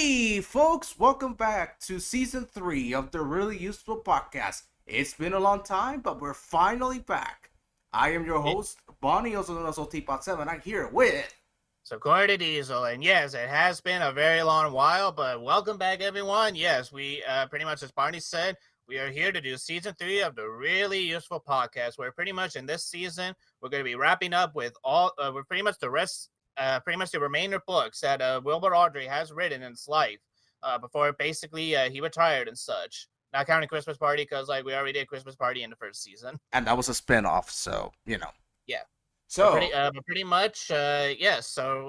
Hey, folks, welcome back to season 3 of the Really Useful Podcast. It's been a long time, but we're finally back. I am your host, Bonnie, also known as OTPod7. I'm here with. So Corey Diesel, and yes, it has been a very long while, but welcome back, everyone. Yes, we pretty much, as Barney said, we are here to do season 3 of the Really Useful Podcast. Where pretty much in this season, we're going to be wrapping up with with pretty much the rest, pretty much the remainder books that Wilbur Audrey has written in his life before basically he retired and such. Not counting Christmas Party, because like we already did Christmas Party in the first season. And that was a spin-off, so, Yeah. So, But pretty much, yes. So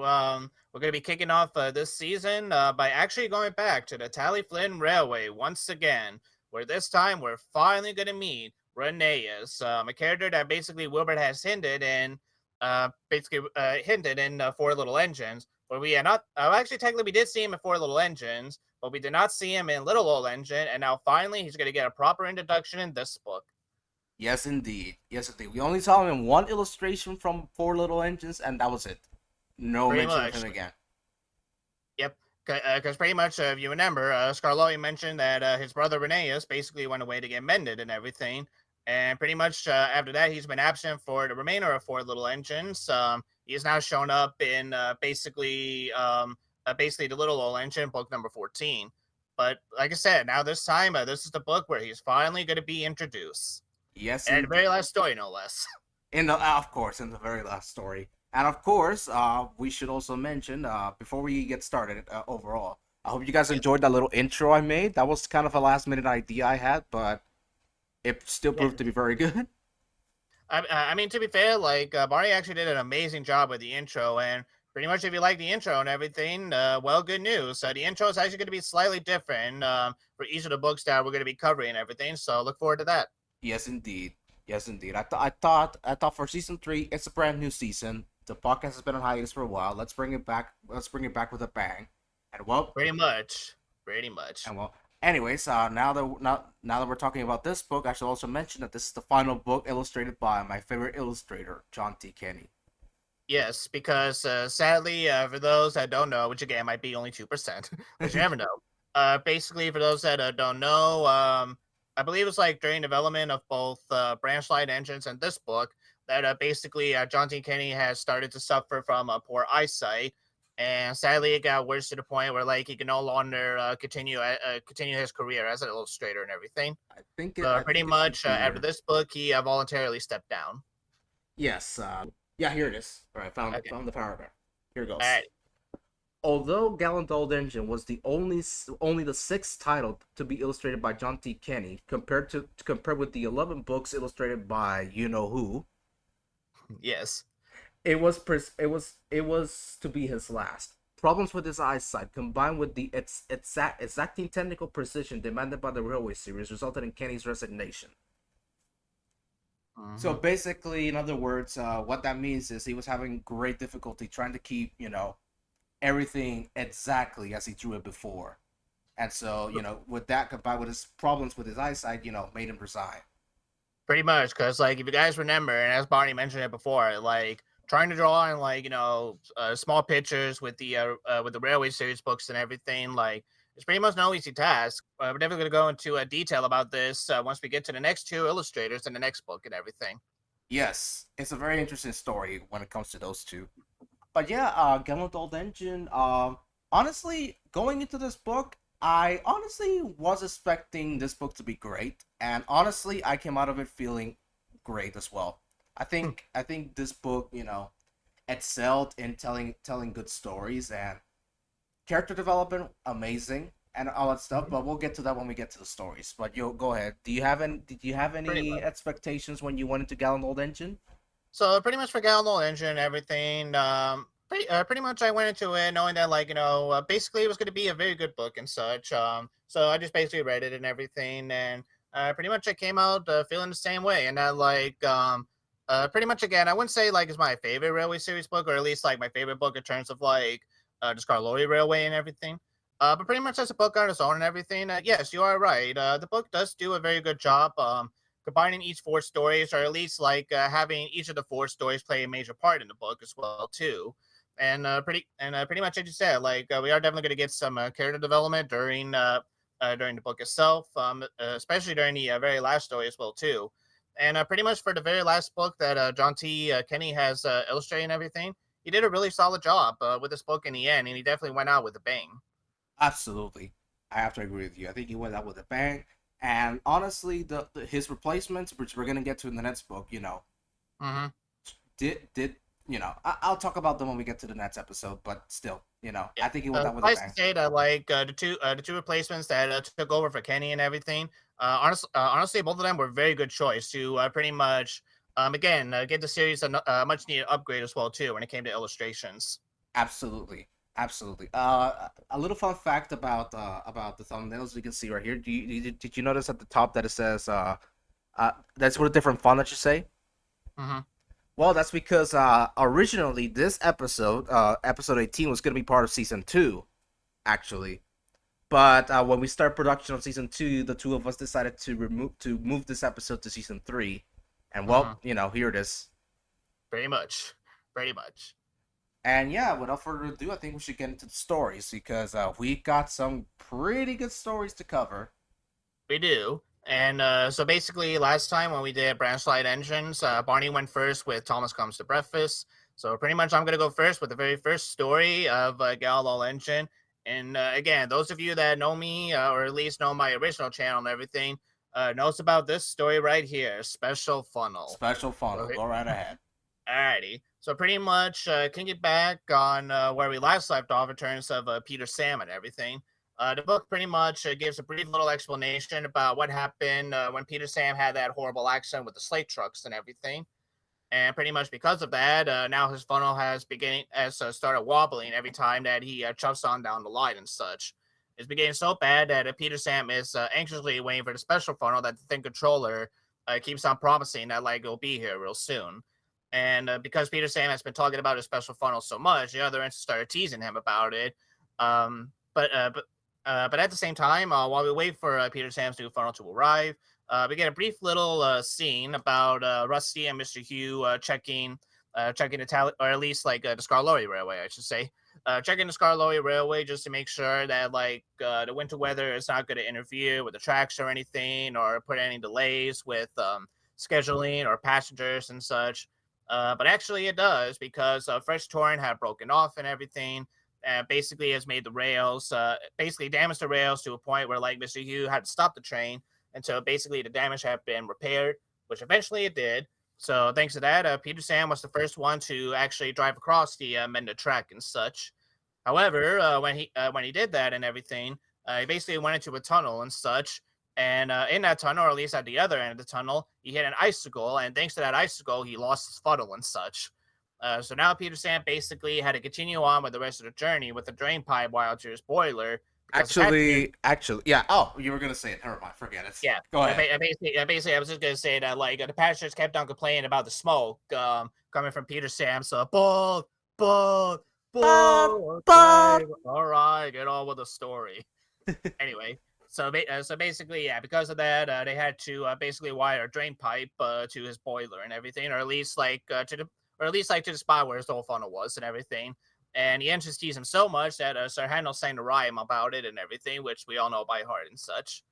we're going to be kicking off this season by actually going back to the Tally Flynn Railway once again, where this time we're finally going to meet Rheneas, a character that basically Wilbert has hinted in Four Little Engines, where we are not, actually technically we did see him in Four Little Engines, but we did not see him in Little Old Engine, and now finally he's going to get a proper introduction in this book. yes, indeed. Yes, indeed. We only saw him in one illustration from Four Little Engines, and that was it. No Pretty mention much. of him again. Yep, because pretty much, if you remember, Skarloey mentioned that his brother Rheneas basically went away to get mended and everything, and pretty much after that, he's been absent for the remainder of Four Little Engines. He has now shown up in basically the Little Old Engine, book number 14. But like I said, now this time, this is the book where he's finally going to be introduced, Yes, and the indeed. very last story, no less. In the of course, in the very last story, and of course, we should also mention before we get started. Overall, I hope you guys enjoyed that little intro I made. That was kind of a last minute idea I had, but it still proved to be very good. I mean, to be fair, like Barney actually did an amazing job with the intro, and pretty much if you like the intro and everything, well, good news. The intro is actually going to be slightly different for each of the books that we're going to be covering and everything. So look forward to that. Yes, indeed. Yes, indeed. I thought for season 3, it's a brand new season. The podcast has been on hiatus for a while. Let's bring it back. Let's bring it back with a bang. And well, Pretty much, pretty much. and well. Anyways, now that we're talking about this book, I should also mention that this is the final book illustrated by my favorite illustrator, John T. Kenny. Yes, because sadly, for those that don't know, which again might be only 2%, but you never know. Basically, for those that don't know, I believe it's like during development of both branch-line engines and this book that basically John T. Kenny has started to suffer from poor eyesight, and sadly, it got worse to the point where like he can no longer continue his career as an illustrator and everything. I Pretty think it should much be after here. this book, he voluntarily stepped down. Yes. Yeah, here it is. All right, Okay, found the paragraph. Here it all goes. right. Although Gallant Old Engine was the only the sixth title to be illustrated by John T. Kenny, compared with the 11 books illustrated by you know who, Yes. it was to be his last. Problems with his eyesight, combined with the exacting technical precision demanded by the Railway series, resulted in Kenny's resignation. So Mm-hmm. basically, in other words, what that means is he was having great difficulty trying to keep, everything exactly as he drew it before. And so, with that combined with his problems with his eyesight, made him resign. Pretty much, because like if you guys remember, and as Barney mentioned it before, like trying to draw in like small pictures with the Railway series books and everything, like it's pretty much no easy task. We're definitely going to go into detail about this once we get to the next two illustrators in the next book and everything. Yes, it's a very interesting story when it comes to those two. But yeah, Gallant Old Engine. Honestly, going into this book, I honestly was expecting this book to be great, and honestly, I came out of it feeling great as well. I think this book, excelled in telling good stories and character development, amazing, and all that stuff. But we'll get to that when we get to the stories. But yo, go ahead. Did you have Pretty any much. expectations when you went into Gallant Old Engine? So pretty much for Gallant Old Engine and everything, pretty much I went into it knowing that like basically it was going to be a very good book and such. So I just basically read it and everything, and pretty much I came out feeling the same way. And that pretty much again I wouldn't say like it's my favorite Railway series book, or at least like my favorite book in terms of like the Skarloey Railway and everything. But pretty much as a book on its own and everything, yes, you are right. The book does do a very good job. Combining each four stories, or at least like having each of the four stories play a major part in the book as well too. Pretty much as you said, we are definitely going to get some character development during the book itself, especially during the very last story as well too. And pretty much for the very last book that John T. Kenny has illustrated and everything, he did a really solid job with this book in the end, and he definitely went out with a bang. Absolutely, I have to agree with you. I think he went out with a bang. And honestly, his replacements, which we're gonna get to in the next book, Hmm. did I'll talk about them when we get to the next episode. But still, Yeah. I think he went out with a Suffice to bang. say that the two replacements that took over for Kenny and everything, honestly, both of them were very good choice to pretty much again get the series a much needed upgrade as well too when it came to illustrations. Absolutely, absolutely. A little fun fact about the thumbnails you can see right here. Did you notice at the top that it says that's with a different font that you say? Hmm. Well, that's because originally this episode 18, was going to be part of season 2, actually. But when we start production on season 2, the two of us decided to move this episode to season 3, and Hmm. well, here it is. Pretty much, pretty much. And yeah, without further ado, I think we should get into the stories because we got some pretty good stories to cover. We do. And so basically, last time when we did branch light engines, Barney went first with Thomas Comes to Breakfast. So pretty much, I'm gonna go first with the very first story of Gallant Old Engine. And again, those of you that know me, or at least know my original channel and everything, knows about this story right here, Special Funnel. Special So, funnel, go right ahead. alrighty. So pretty much, can get back on where we last left off in terms of Peter Sam and everything. The book pretty much gives a brief little explanation about what happened when Peter Sam had that horrible accident with the slate trucks and everything. And pretty much because of that, now his funnel has started wobbling every time that he chuffs on down the line and such. It's been getting so bad that Peter Sam is anxiously waiting for the special funnel that the thing controller keeps on promising that it'll be here real soon. And because Peter Sam has been talking about his special funnel so much, the other ends started teasing him about it. But at the same time, while we wait for Peter Sam's new funnel to arrive, we get a brief little scene about Rusty and Mr. Hugh checking the tally, or at least the Skarloey Railway, I should say, checking the Skarloey Railway just to make sure that the winter weather is not going to interfere with the tracks or anything, or put any delays with scheduling or passengers and such. But actually, it does because fresh torrent had broken off and everything. Basically, has made the rails, basically damaged the rails to a point where Mr. Hugh had to stop the train until basically the damage had been repaired, which eventually it did. So thanks to that, Peter Sam was the first one to actually drive across the mended track and such. However, when he did that and everything, he basically went into a tunnel and such. And in that tunnel, or at least at the other end of the tunnel, he hit an icicle, and thanks to that icicle, he lost his funnel and such. So now Peter Sam basically had to continue on with the rest of the journey with the drain pipe while to his boiler because the passengers. Actually, yeah. Oh, you were gonna say it. Never mind. Forget it. Yeah, Go ahead. basically, I was just gonna say that the passengers kept on complaining about the smoke coming from Peter Sam. So bull, Bob, okay, Bob. all right, get on with the story. Anyway, so basically, yeah, because of that, they had to basically wire a drain pipe to his boiler and everything, or at least to the spot where his whole funnel was and everything. And he enters tease him so much that Sir Handel sang a rhyme about it and everything, which we all know by heart and such.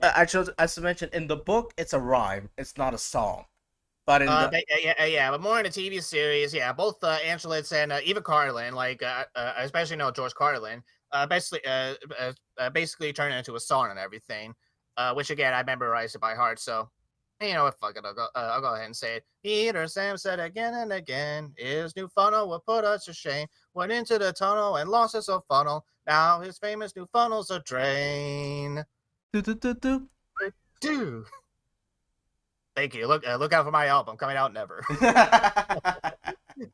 Actually, as I mentioned in the book, it's a rhyme. It's not a song. But in the Yeah, but more in the TV series, yeah, both Angelitz and Eva Carlin, especially George Carlin, basically turned it into a song and everything, which again I memorized it by heart. So you know what, fuck it, I'll go ahead and say it. Peter Sam said again and again, his new funnel will put us to shame. Went into the tunnel and lost his old funnel. Now his famous new funnel's a drain. do do do do. Do. Thank you. Look out for my album coming out never.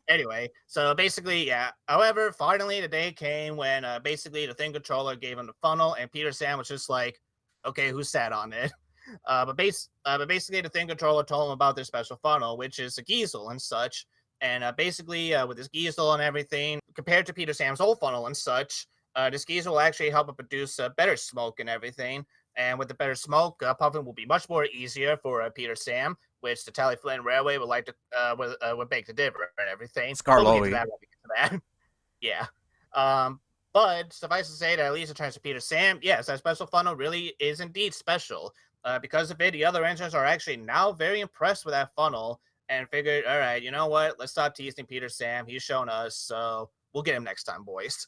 Anyway, so basically, yeah. However, finally the day came when basically the thing controller gave him the funnel, and Peter Sam was just like, "Okay, who sat on it?" But basically, the thing controller told him about their special funnel, which is a Giesel and such. And basically, with this Giesel and everything, compared to Peter Sam's old funnel and such, this Giesel will actually help it produce better smoke and everything. And with the better smoke, puffing will be much more easier for Peter Sam, which the Tally Flint Railway would like to would beg to differ and everything. But we'll get to Skarloey. that when we get to that. Yeah. Um, but suffice to say that at least in terms of Peter Sam, yes, that special funnel really is indeed special. Because of it, the other engines are actually now very impressed with that funnel and figured, all right, you know what? Let's stop teasing Peter Sam. He's shown us, so we'll get him next time, boys.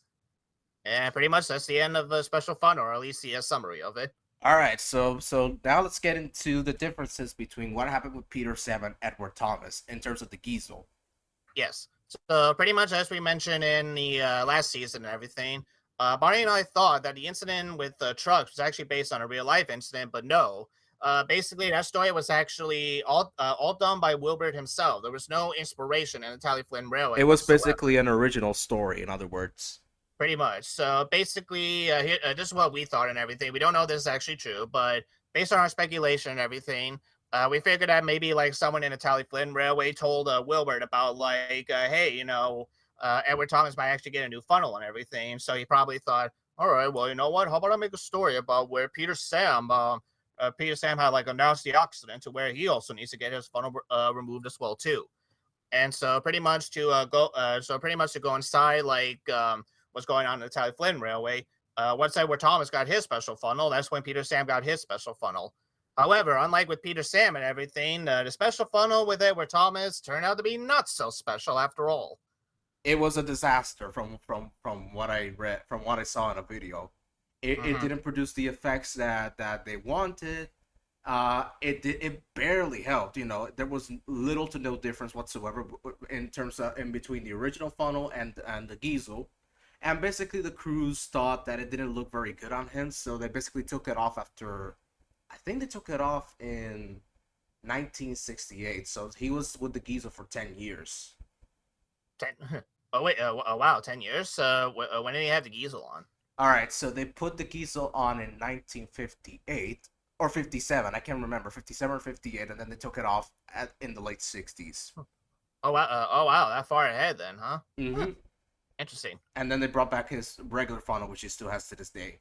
And pretty much that's the end of the special funnel, or at least the summary of it. All right, so now let's get into the differences between what happened with Peter Sam and Edward Thomas in terms of the Giesel. Yes. So pretty much as we mentioned in the last season and everything, Barney and I thought that the incident with the trucks was actually based on a real life incident, but no. Basically, that story was actually all done by Wilbert himself. There was no inspiration in the Tally Flynn Railway It was whatsoever. basically an original story, in other words. Pretty much. So basically, this is what we thought and everything. We don't know if this is actually true, but based on our speculation and everything, we figured that maybe like someone in the Tally Flynn Railway told Wilbert about like, hey, Edward Thomas might actually get a new funnel and everything. So he probably thought, all right, well, you know what? How about I make a story about where Peter Sam had like a nasty accident to where he also needs to get his funnel removed as well too. And so pretty much to go inside like what's going on in the Tally Flynn Railway. Once Edward Thomas got his special funnel, that's when Peter Sam got his special funnel. However, unlike with Peter Sam and everything, the special funnel with Edward Thomas turned out to be not so special after all. It was a disaster from what I read, from what I saw in a video. It Mm-hmm. didn't produce the effects that they wanted. It barely helped. You know, there was little to no difference whatsoever in terms of in between the original funnel and the Giesel. And basically, the crews thought that it didn't look very good on him, so they basically took it off after. I think they took it off in 1968. So he was with the Giesel for 10 years. Ten, oh wait, oh wow, 10 years. When did he have the Giesel on? All right, so they put the Giesel on in 1958 or 57. I can't remember, 57 or 58, and then they took it off in the late 60s. Oh wow, that far ahead then, huh? Mm-hmm. Interesting. And then they brought back his regular funnel, which he still has to this day.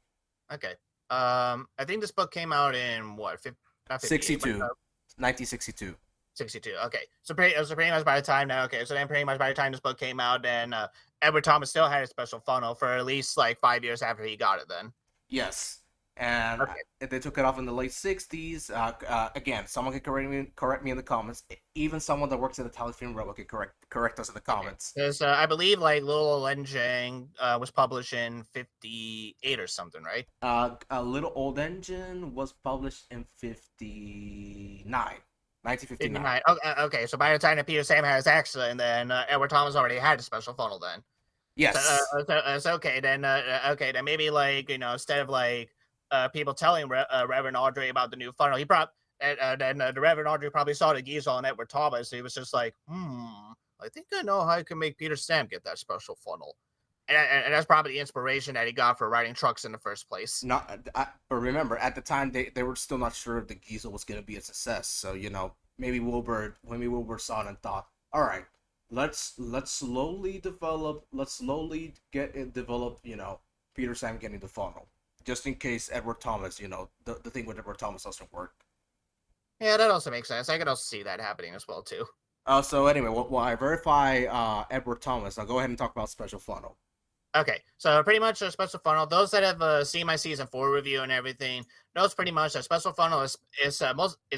Okay. I think this book came out in what? Not 58, 62, 1962. 62. Okay. So pretty much by the time now, okay. So then pretty much by the time this book came out, then Edward Thomas still had a special funnel for at least like 5 years after he got it. Then. Yes. And Okay. they took it off in the late 60s. Again, someone can correct me in the comments. Even someone that works in the Telephone Railway can correct us in the comments. Because I believe like Little Old Engine was published in 58 or something, right? A Little Old Engine was published in 1959. 59. Okay. So by the time that Peter Sam had his accident, then Edward Thomas already had a special funnel then. Yes. So okay then. Okay then maybe like instead of like people telling Reverend Audrey about the new funnel, he brought then the Reverend Audrey probably saw the Giesel and Edward Thomas. So he was just like, I think I know how I can make Peter Sam get that special funnel, and that's probably the inspiration that he got for writing trucks in the first place. But remember, at the time they were still not sure if the Giesel was going to be a success. So maybe Wilbur saw it and thought, all right, let's slowly get it developed. Peter Sam getting the funnel, just in case Edward Thomas, the thing with Edward Thomas doesn't work. Yeah, that also makes sense. I could also see that happening as well too. So anyway, while I verify Edward Thomas, I'll go ahead and talk about special funnel. Okay, so pretty much a special funnel. Those that have seen my season 4 review and everything knows pretty much that special funnel is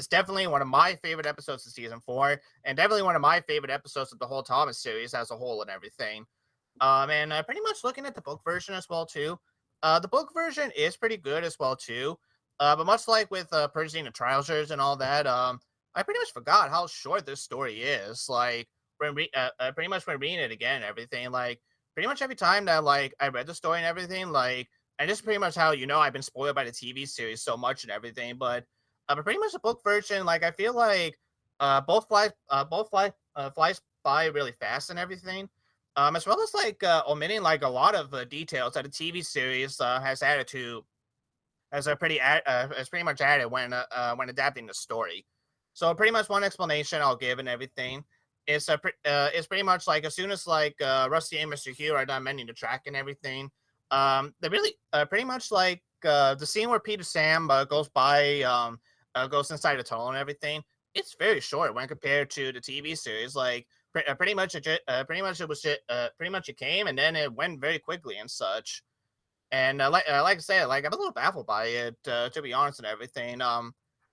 definitely one of my favorite episodes of season 4, and definitely one of my favorite episodes of the whole Thomas series as a whole and everything. And pretty much looking at the book version as well too. The book version is pretty good as well too. But much like with purchasing the trousers and all that, I pretty much forgot how short this story is. Like pretty much when reading it again and everything, like pretty much every time that like I read the story and everything, like, and this is pretty much how I've been spoiled by the TV series so much and everything, but pretty much the book version, like I feel like flies by really fast and everything, as well as like omitting like a lot of details that the TV series has added to has pretty much added when adapting the story. So pretty much one explanation I'll give and everything is pretty much like as soon as like Rusty and Mr. Hugh are done mending the track and everything, they really pretty much like the scene where Peter Sam goes inside the tunnel and everything. It's very short when compared to the TV series. Like pretty much it was pretty much it came and then it went very quickly and such. And like I said, like I'm a little baffled by it, to be honest and everything.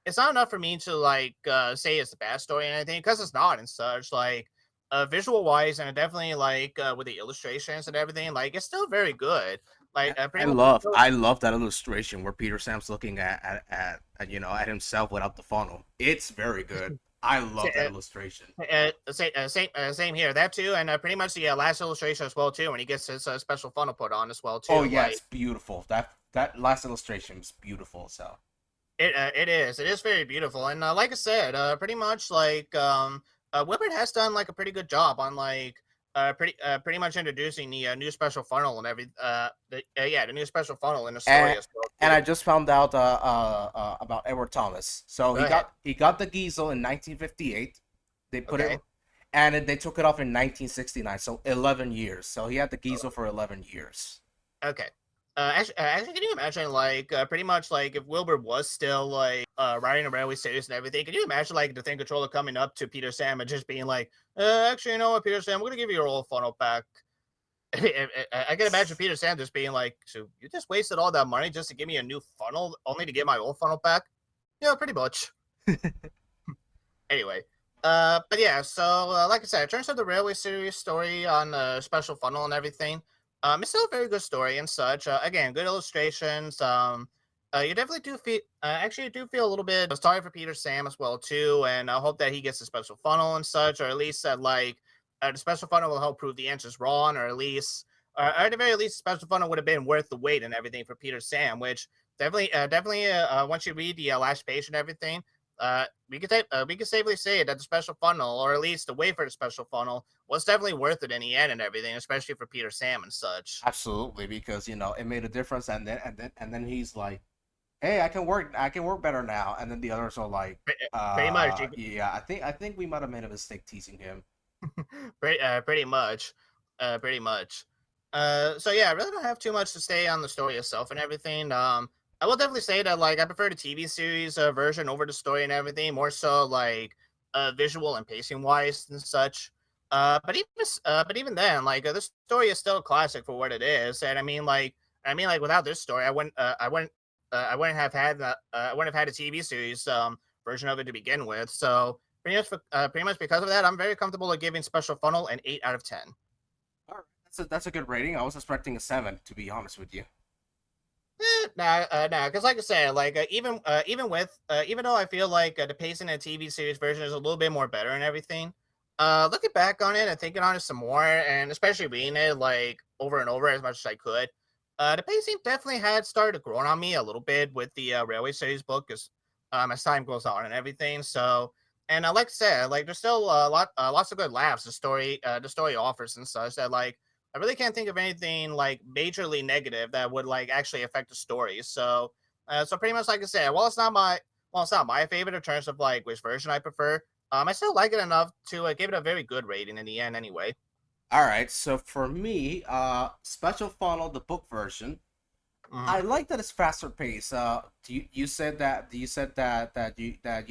It's not enough for me to say it's a bad story and anything because it's not and such. Like visual wise, and definitely with the illustrations and everything, like it's still very good. Like I pretty much. love I love that illustration where Peter Sam's looking at at himself without the funnel. It's very good. I love that illustration. Same here. That too, and pretty much the last illustration as well too. When he gets his special funnel put on as well Oh too. yeah, it's beautiful. That last illustration is beautiful. So It is very beautiful, and like I said, pretty much Whippet has done like a pretty good job on pretty much introducing the new special funnel and the new special funnel in the story and as well and I too. just found out about Edward Thomas. So Go ahead. he got the Giesel in 1958. They put it Okay. and they took it off in 1969. So 11 years. So he had the Giesel for 11 years. Okay. Can you imagine pretty much like if Wilbur was still riding a railway series and everything? Can you imagine like the thing controller coming up to Peter Sam and just being like, actually, you know what, Peter Sam, we're gonna give you your old funnel back. I can imagine Peter Sam just being like, so you just wasted all that money just to give me a new funnel, only to get my old funnel back? Yeah, pretty much. Anyway, but yeah, so like I said, in terms of the railway series story on the special funnel and everything, it's still a very good story and such. Again, good illustrations. You definitely do feel, actually, you do feel a little bit sorry for Peter Sam as well too, and I hope that he gets a special funnel and such, or at least that the special funnel will help prove the answers wrong, or at the very least, the special funnel would have been worth the wait and everything for Peter Sam, which definitely, once you read the last page and everything, we could safely say that the special funnel, or at least the wait for the special funnel, was definitely worth it in the end and everything, especially for Peter Sam and such. Absolutely, because it made a difference, and then he's like, "Hey, I can work better now." And then the others are like, Pretty much, yeah, I think we might have made a mistake teasing him." pretty much, pretty much. So yeah, I really don't have too much to say on the story itself and everything. I will definitely say that I prefer the TV series version over the story and everything, more so visual and pacing wise and such. But even then, this story is still a classic for what it is, and without this story, I wouldn't have had a TV series version of it to begin with. So pretty much because of that, I'm very comfortable with giving Special Funnel an 8 out of 10. All right, that's a good rating. I was expecting a 7, to be honest with you. Nah, because like I said, even though I feel like the pacing in the TV series version is a little bit more better and everything, looking back on it and thinking on it some more, and especially reading it over and over as much as I could, the pacing definitely had started to grow on me a little bit with the Railway Series book as time goes on and everything. So, and like I said, there's still lots of good laughs the story offers and such that I really can't think of anything majorly negative that would actually affect the story. So, so pretty much like I said, while it's not my favorite in terms of which version I prefer, I still like it enough to give it a very good rating in the end. Anyway. All right, so for me, Special Funnel, the book version, Mhm. I like that it's faster paced. You said that you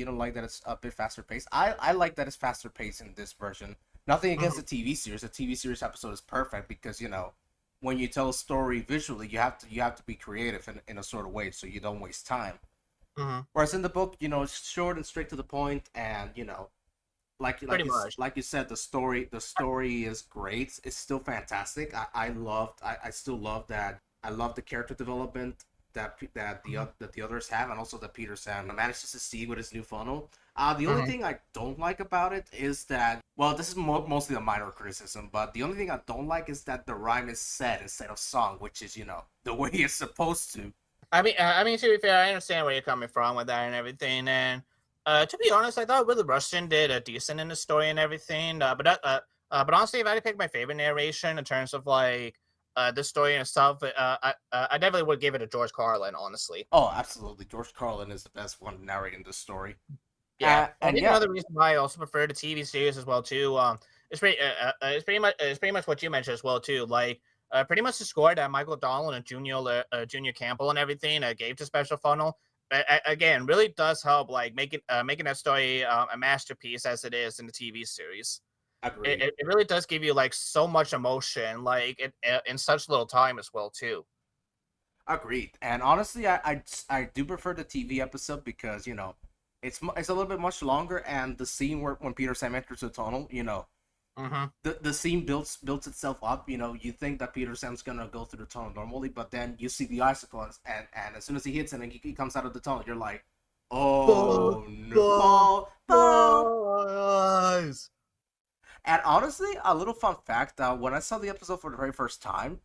don't like that it's a bit faster paced. I like that it's faster paced in this version. Nothing against the Mhm. TV series. The TV series episode is perfect because when you tell a story visually, you have to be creative in a sort of way so you don't waste time. Mhm. Whereas in the book, it's short and straight to the point, and Pretty much. like you said, the story is great. It's still fantastic. I still love that. I love the character development Mhm. that the others have, and also that Peter Sam managed to succeed with his new funnel. The only Mhm. thing I don't like about it is that, well, this is mostly a minor criticism, but the only thing I don't like is that the rhyme is said instead of sung, which is the way it's supposed to. To be fair, I understand where you're coming from with that and everything. And to be honest, I thought Willie Rushton did a decent in the story and everything. But honestly, if I had to pick my favorite narration in terms of this story and itself, I definitely would give it to George Carlin. Honestly, Oh, absolutely, George Carlin is the best one narrating this story. yeah. I And think yeah, another reason why I also prefer the TV series as well too. It's pretty much what you mentioned as well too. Pretty much the score that Michael Donald and Junior Campbell and everything gave to Special Funnel. Again, really does help making that story a masterpiece as it is in the TV series. Agreed. it really does give you like so much emotion, like in such little time as well too. Agreed. And honestly, I do prefer the TV episode because it's a little bit much longer, and the scene where when Peter Sam enters the tunnel, Mm-hmm. the scene builds itself up. You think that Peter Sam's gonna go through the tunnel normally, but then you see the icicle, and as soon as he hits it and he comes out of the tunnel, you're like, oh no, Paul. Boys. And honestly, a little fun fact: when I saw the episode for the very first time,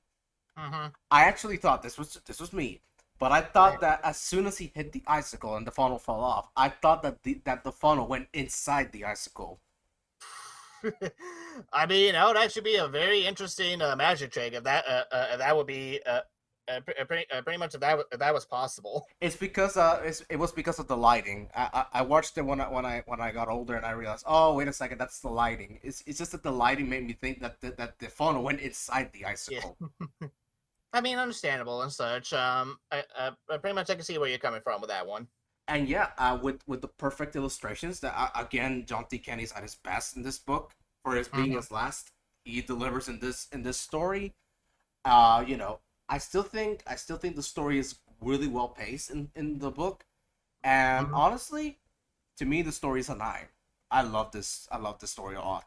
Mm-hmm. I actually thought this was me, but I thought that as soon as he hit the icicle and the funnel fell off, I thought that the funnel went inside the icicle. I mean, that would actually be a very interesting magic trick if that would be pretty much if that was possible. It's because it was because of the lighting. I watched it when I got older, and I realized, oh wait a second, that's the lighting. It's just that the lighting made me think that the funnel went inside the Yeah, icicle. I mean, understandable and such. Pretty much I can see where you're coming from with that one. And yeah, with the perfect illustrations that again, John T. Kenny's at his best in this book for his being Mm-hmm. his last. He delivers in this story. You know, I still think the story is really well paced in the book, and Mm-hmm. honestly, to me, the story is a 9. I love this story a lot.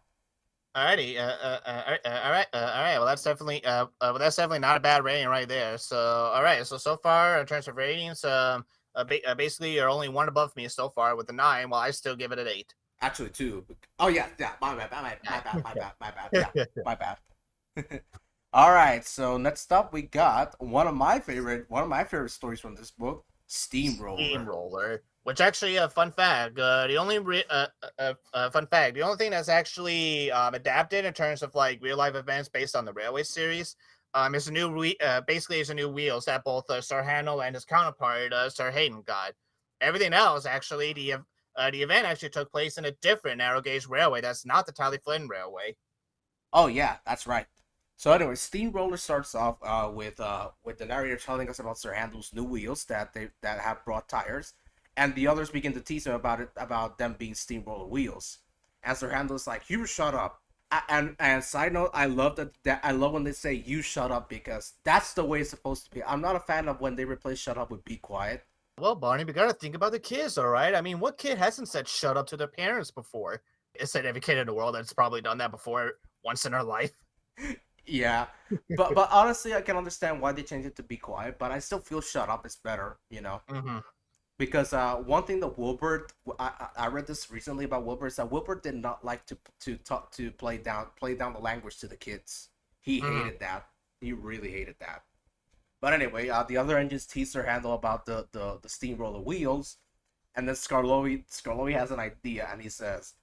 Alrighty, all right. Well, that's definitely not a bad rating right there. So, all right. So far in terms of ratings, basically you're only one above me so far with the 9, while I still give it an 8. Actually, too. Oh yeah, yeah. My bad. Yeah, my bad. All right. So next up, we got one of my favorite stories from this book, Steamroller. Steamroller. Which actually, a fun fact. The only thing that's actually adapted in terms of like real life events based on the Railway series, is a basically is a new wheels that both Sir Handel and his counterpart Sir Hayden got. Everything else actually, the event actually took place in a different narrow gauge railway that's not the Tally Flynn Railway. Oh yeah, that's right. So anyway, Steamroller starts off with the narrator telling us about Sir Handel's new wheels that have brought tires, and the others begin to tease him about them being Steamroller wheels. And Sir Handel's like, "You shut up." And side note, I love that I love when they say "you shut up" because that's the way it's supposed to be. I'm not a fan of when they replace "shut up" with "be quiet." Well, Barney, we gotta think about the kids, all right? I mean, what kid hasn't said "shut up" to their parents before? It's said every kid in the world that's probably done that before once in their life. Yeah, but honestly, I can understand why they changed it to "be quiet," but I still feel "shut up" is better. Mm-hmm. Because one thing that Wilbert, I read this recently about Wilbert, is that Wilbert did not like to talk to play down the language to the kids. He Mm-hmm. hated that. He really hated that. But anyway, the other engines tease their handle about the steamroller wheels, and then Skarloey has an idea, and he says,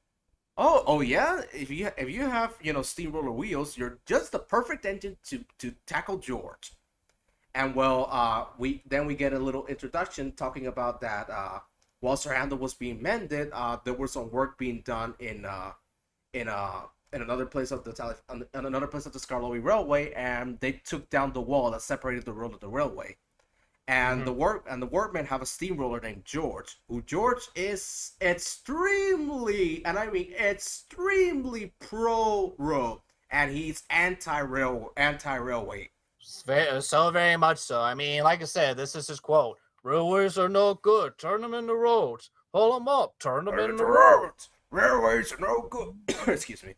"Oh yeah, if you have steamroller wheels, you're just the perfect engine to tackle George." And well, we get a little introduction talking about that. While Sir Handel was being mended, there was some work being done in in another place of in another place of the Skarloey Railway, and they took down the wall that separated the road of the railway. And Mm-hmm. the workmen have a steamroller named George, who George is extremely, and I mean extremely pro road, and he's anti railway. So very much so. I mean, like I said, this is his quote: "Railways are no good. Turn them into roads. Pull them up. Turn them into roads." Roads. Railways are no good. Excuse me.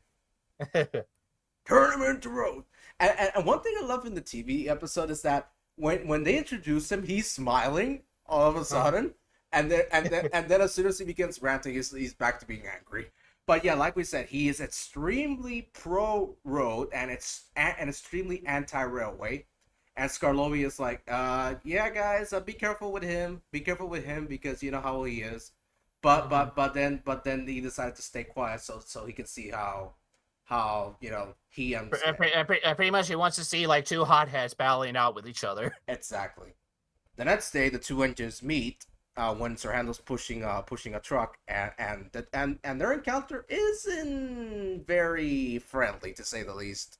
Turn them into roads. And one thing I love in the TV episode is that when they introduce him, he's smiling all of a sudden, and then as soon as he begins ranting, he's back to being angry. But yeah, like we said, he is extremely pro road and extremely anti railway. And Skarloey is like, yeah, guys, be careful with him. Be careful with him because you know how he is. But Mm-hmm. but then he decided to stay quiet so he can see how he understands Pretty much, he wants to see like two hotheads battling out with each other. exactly. The next day, the two engines meet when Sir Handel's pushing a truck, and their encounter isn't very friendly to say the least.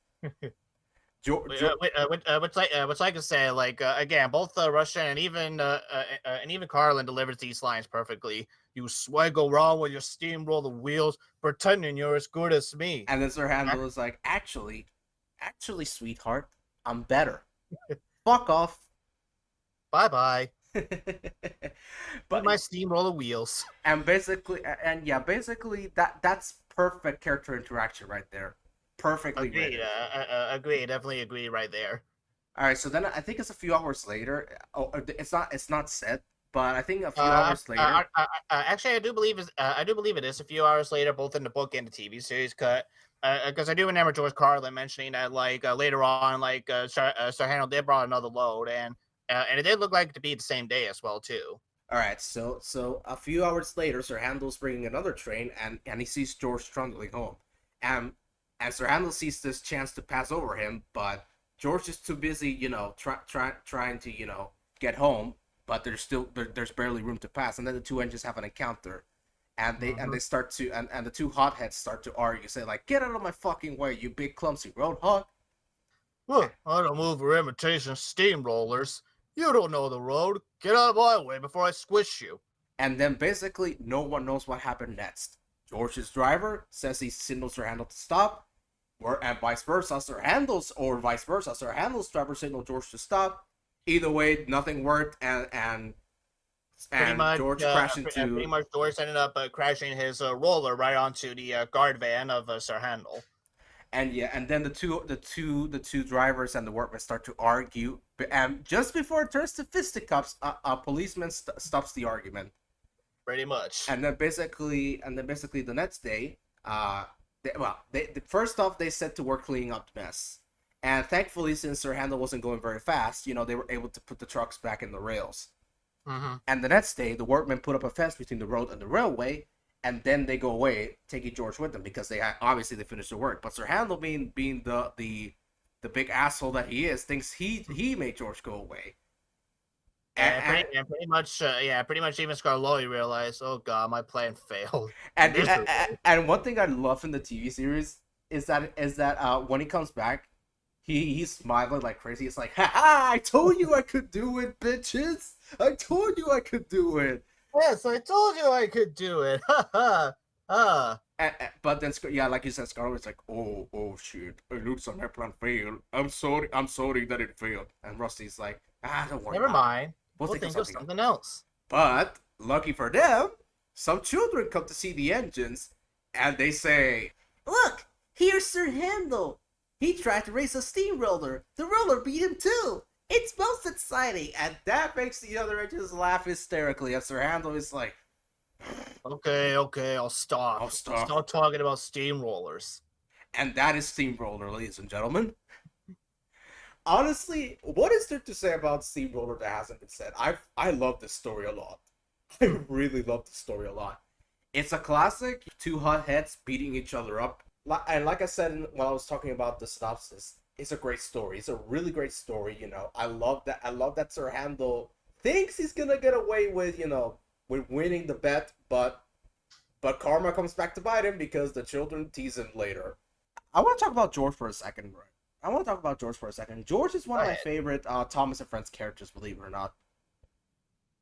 Which I can say, like again, both Russian and even Carlin delivers these lines perfectly. You swag around with your steamroller wheels, pretending you're as good as me. And then Sir Handel is like, actually, sweetheart, I'm better. Fuck off. Bye bye. Eat But my steamroller wheels. and basically, and yeah, basically that's perfect character interaction right there, perfectly Agreed. written. Agree. Definitely agree right there. All right, so then I think it's a few hours later. Oh, it's not said, but I think a few Uh, hours later. Actually, I do believe it is a few hours later, both in the book and the TV series cut. Because I do remember George Carlin mentioning that, like later on, like Sir Handel did brought another load, and it did look like to be the same day as well too. All right, so a few hours later, Sir Handel's bringing another train, and he sees George trundling home, and Sir Handel sees this chance to pass over him, but George is too busy, trying to get home, but there's barely room to pass, and then the two engines have an encounter, and they Mhm. start to and the two hotheads start to argue, say like, "Get out of my fucking way, you big clumsy roadhog!" Well, I don't move for imitation steamrollers. You don't know the road. Get out of my way before I squish you. And then basically no one knows what happened next. George's driver says he signals Sir Handel to stop, and vice versa. Vice versa. Sir Handel's driver signaled George to stop. Either way, nothing worked, and George crashed Pretty into. much Doris ended up crashing his roller right onto the guard van of Sir Handel. And yeah, and then the two drivers and the workmen start to argue, and just before it turns to fisticuffs, a policeman stops the argument. Pretty much. And then basically the next day, first off they set to work cleaning up the mess, and thankfully since their handle wasn't going very fast, they were able to put the trucks back in the rails. Hmm. And the next day, the workmen put up a fence between the road and the railway, and then they go away, taking George with them because obviously they finished their work. But Sir Handel, being the big asshole that he is, thinks he made George go away. And, Pretty much even Skarloey realized, oh god, my plan failed. And Miserably. and one thing I love in the TV series is that when he comes back, he's smiling like crazy. It's like, ha ha! I told you I could do it, bitches. I told you I could do it. Yes, I told you I could do it. Ha ha ha. But then, yeah, like you said, Scarlett's like, oh shit, it looks like my plan failed. I'm sorry that it failed. And Rusty's like, don't worry Never about it. mind. We'll We'll think of think of something else. something else. But lucky for them, some children come to see the engines, and they say, "Look, here's Sir Handel. He tried to race a steamroller. The roller beat him too. It's most exciting." And that makes the other engines laugh hysterically. And Sir Handel is like, Okay, I'll stop. "I'll stop." Stop talking about steamrollers. And that is Steamroller, ladies and gentlemen. Honestly, what is there to say about Steamroller that hasn't been said? I love this story a lot. I really love this story a lot. It's a classic, two hot heads beating each other up. And like I said while I was talking about the synopsis, it's a great story. It's a really great story. I love that. I love that Sir Handel thinks he's gonna get away with with winning the bet, but karma comes back to bite him because the children tease him later. I want to talk about George for a second. George is one Go of my ahead. favorite Thomas and Friends characters, believe it or not.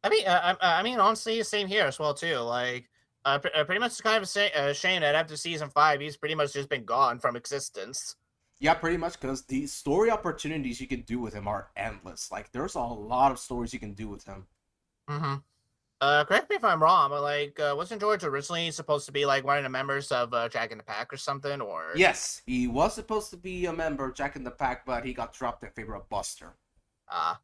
I mean, honestly, same here as well too. Like, pretty much it's kind of shame that after season 5, he's pretty much just been gone from existence. Yeah, pretty much because the story opportunities you can do with him are endless. Like, there's a lot of stories you can do with him. Hmm. Correct me if I'm wrong, but like, wasn't George originally supposed to be like one of the members of Jack in the Pack or something? Or Yes, he was supposed to be a member of Jack in the Pack, but he got dropped in favor of Buster. ah,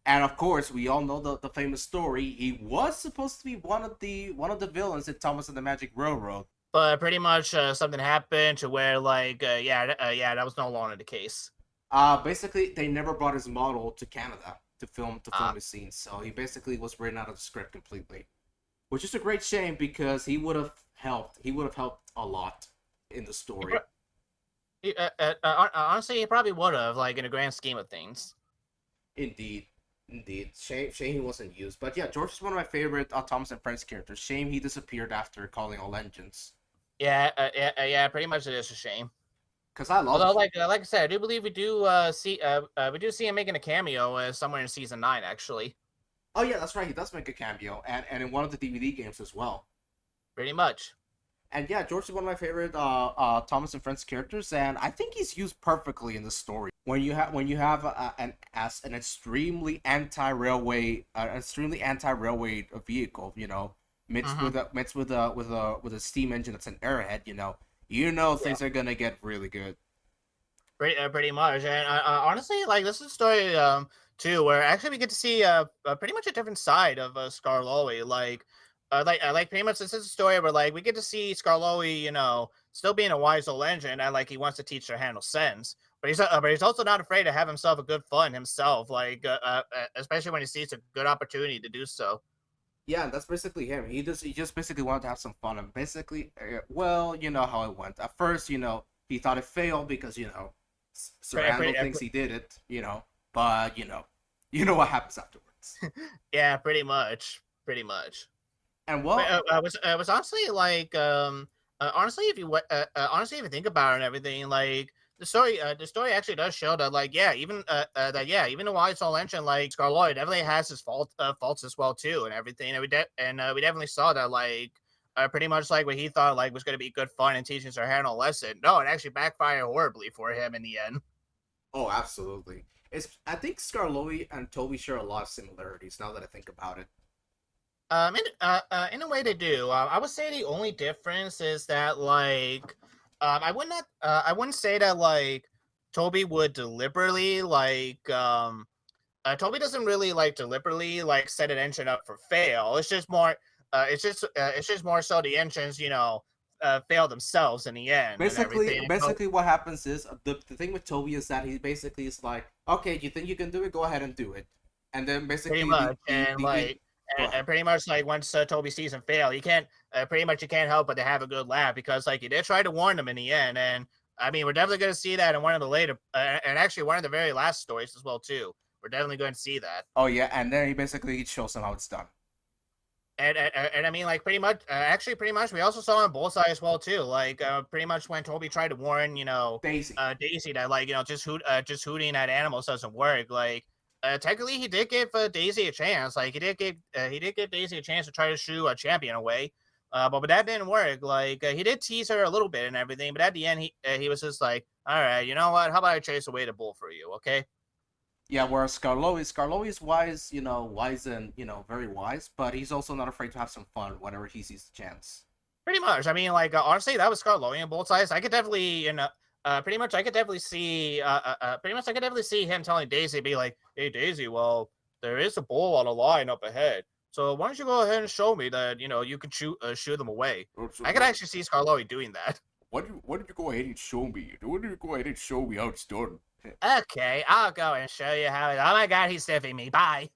And of course, we all know the famous story. He was supposed to be one of the villains in Thomas and the Magic Railroad. but pretty much something happened to where like, that was no longer the case. Basically, they never brought his model to Canada to film Ah, his scenes, so he basically was written out of the script completely, which is a great shame because he would have helped. He would have helped a lot in the he story. pro- honestly, he probably would have, like in the grand scheme of things. Indeed, indeed. Shame he wasn't used, but yeah, George is one of my favorite Thomas and Friends characters. Shame he disappeared after calling all engines. Yeah, pretty much it is a shame. because I love Although, it. like I said, I do believe we do see him making a cameo somewhere in season 9, actually. Oh yeah, that's right. He does make a cameo, and in one of the DVD games as well. Pretty much. And yeah, George is one of my favorite Thomas and Friends characters, and I think he's used perfectly in the story. When you have an extremely anti railway vehicle, you know, mixed Hmm. with a steam engine that's an airhead, Yeah, things are gonna get really good. pretty much. And honestly, like this is a story too, where actually we get to see pretty much a different side of Skarloey. Like pretty much this is a story where like we get to see Skarloey, still being a wise old engine, and like he wants to teach their handle sense. But he's also not afraid to have himself a good fun himself, especially when he sees a good opportunity to do so. Yeah, that's basically him. He just basically wanted to have some fun, and basically, well, you know how it went. At first, he thought it failed because Sir Pretty, Handel pretty, thinks he did it, but you know what happens afterwards. yeah, pretty much, pretty much. And But well, was honestly honestly, if you think about it and everything, like the story actually does show that, like, yeah, even the wise soul engine like Skarloid definitely has his faults as well too, and everything, and we definitely saw that, like, pretty much like what he thought like was going to be good fun and teaching Sir Hannah a lesson. No, it actually backfired horribly for him in the end. oh, absolutely. I think Skarloey and Toby share a lot of similarities. Now that I think about it, In a way they do. I would say the only difference is that I wouldn't say that like Toby would deliberately Toby doesn't really like deliberately like set an engine up for fail. It's just more so the engines fail themselves in the end and everything. basically what happens is the thing with Toby is that he basically is like, okay, you think you can do it, go ahead and do it, and then Pretty basically much, the go and ahead. pretty much like once Toby sees him fail, you can't pretty much you can't help but to have a good laugh because like he did try to warn them in the end, and I mean we're definitely going to see that in one of the later and actually one of the very last stories as well too. We're definitely going to see that, Oh yeah, and then he basically shows them how it's done. and I mean like pretty much we also saw on Bullseye as well too. Like pretty much when Toby tried to warn Daisy. Daisy that like just hooting at animals doesn't work. Like technically he did give Daisy a chance. Like he did give Daisy a chance to try to shoo a champion away. But that didn't work. Like he did tease her a little bit and everything, but at the end he was just like, all right, you know what? How about I chase away the bull for you? Okay. Yeah, whereas Skarloey is wise, wise and very wise, but he's also not afraid to have some fun whenever he sees the chance. Pretty much. I mean, like honestly, that was Skarloey on both sides. I could definitely, pretty much, I could definitely see, pretty much, I could definitely see him telling Daisy, be like, "Hey, Daisy, well, there is a bull on a line up ahead. So why don't you go ahead and show me that you can shoo them away." I could actually see Skarloey doing that. Why don't you go ahead and show me? Why don't you go ahead and show me how it's done? Okay, I'll go and show you how. Oh my God, he's sniffing me. Bye.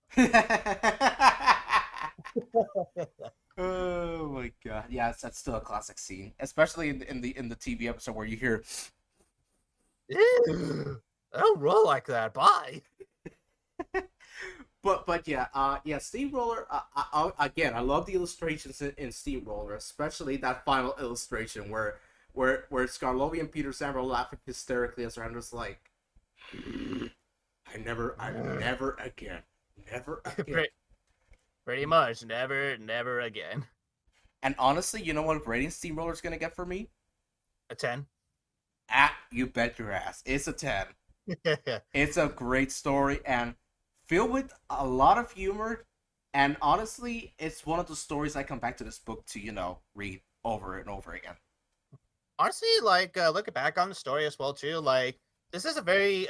Oh my god! Yeah, that's still a classic scene, especially in the TV episode where you hear. Ew, I don't roll like that. Bye. But yeah, yeah, Steamroller. Again, I love the illustrations in Steamroller, especially that final illustration where Skarlovi and Peter Sam are laughing hysterically as Rando's like, I never again, never again. Pretty much, never again. And honestly, you know what rating Steamroller's gonna get for me? A 10. Ah, you bet your ass. It's a 10. It's a great story and filled with a lot of humor. And honestly, it's one of the stories I come back to this book to, read over and over again. Honestly, like looking back on the story as well too, like this is a very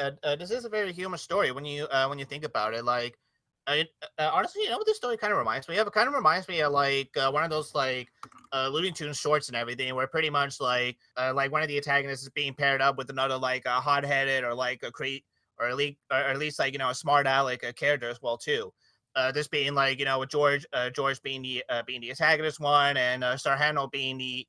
humorous story when you think about it. Like, honestly, you know what this story kind of reminds me of? It kind of reminds me of like one of those like Looney Tunes shorts and everything, where pretty much like one of the antagonists is being paired up with another like a hot headed or like a crate or at least like a smart aleck character as well too. This being like with George being the antagonist one, and Sarhano being the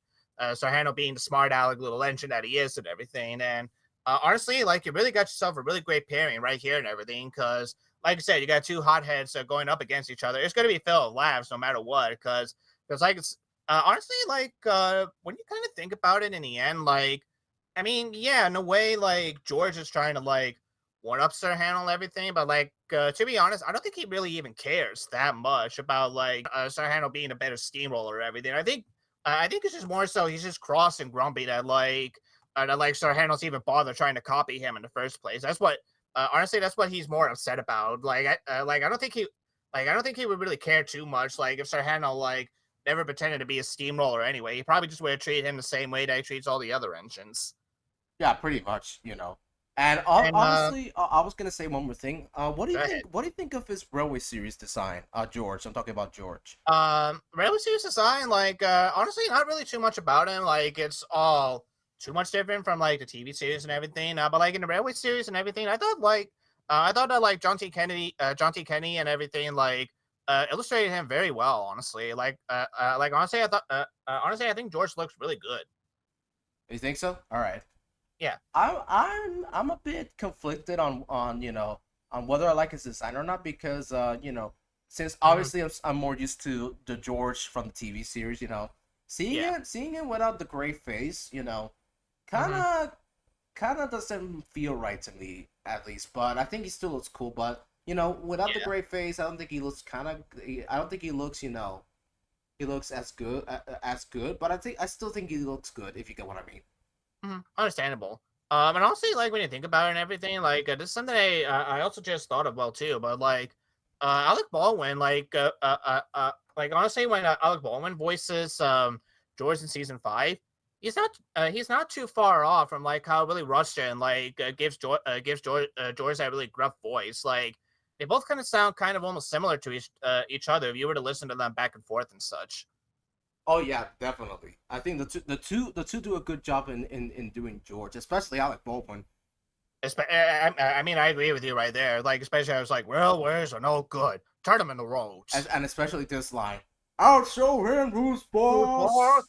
smart aleck little engine that he is and everything. And honestly, like you really got yourself a really great pairing right here and everything, because like I said, you got two hotheads going up against each other. It's going to be filled with laughs no matter what, because like it's honestly like when you kind of think about it in the end, like I mean, yeah, in a way, like George is trying to like one up Sir Handel and everything, but like to be honest, I don't think he really even cares that much about like Sir Handel being a better steamroller or everything. I think it's just more so he's just cross and grumpy that like Sir Handel's even bother trying to copy him in the first place. That's what honestly that's what he's more upset about. Like I don't think he would really care too much. Like if Sir Handel like never pretended to be a steamroller anyway, he probably just would have treated him the same way that he treats all the other engines. Yeah, pretty much, you know. And And honestly, I was gonna say one more thing. What do you go ahead. think? What do you think of his railway series design? George, I'm talking about George. Railway Series Design, honestly, not really too much about him. Like, it's all too much different from like the TV series and everything. But like in the Railway Series and everything, I thought that like John T. Kennedy and everything illustrated him very well. Honestly, honestly, I think George looks really good. You think so? All right. Yeah. I'm a bit conflicted on on whether I like his design or not because since Hmm. obviously I'm more used to the George from the TV series, Yeah. seeing it without the gray face, kind Hmm. of kind of doesn't feel right to me at least. But I think he still looks cool. But without the Yeah. gray face, I don't think he looks I don't think he looks he looks as good. But I still think he looks good if you get what I mean. Understandable. And honestly, like when you think about it and everything, this is something I also just thought of well too. But Alec Baldwin, like honestly, when Alec Baldwin voices George in season five, he's not too far off from like how Billy Rushton gives George that really gruff voice. Like they both kind of sound kind of almost similar to each other if you were to listen to them back and forth and such. Oh yeah, definitely. I think the two do a good job in doing George, especially Alec Baldwin. I mean, I agree with you right there. Like, especially I was like, railways are no good. Turn them into roads. And especially this line. I'll show him who's And, boss.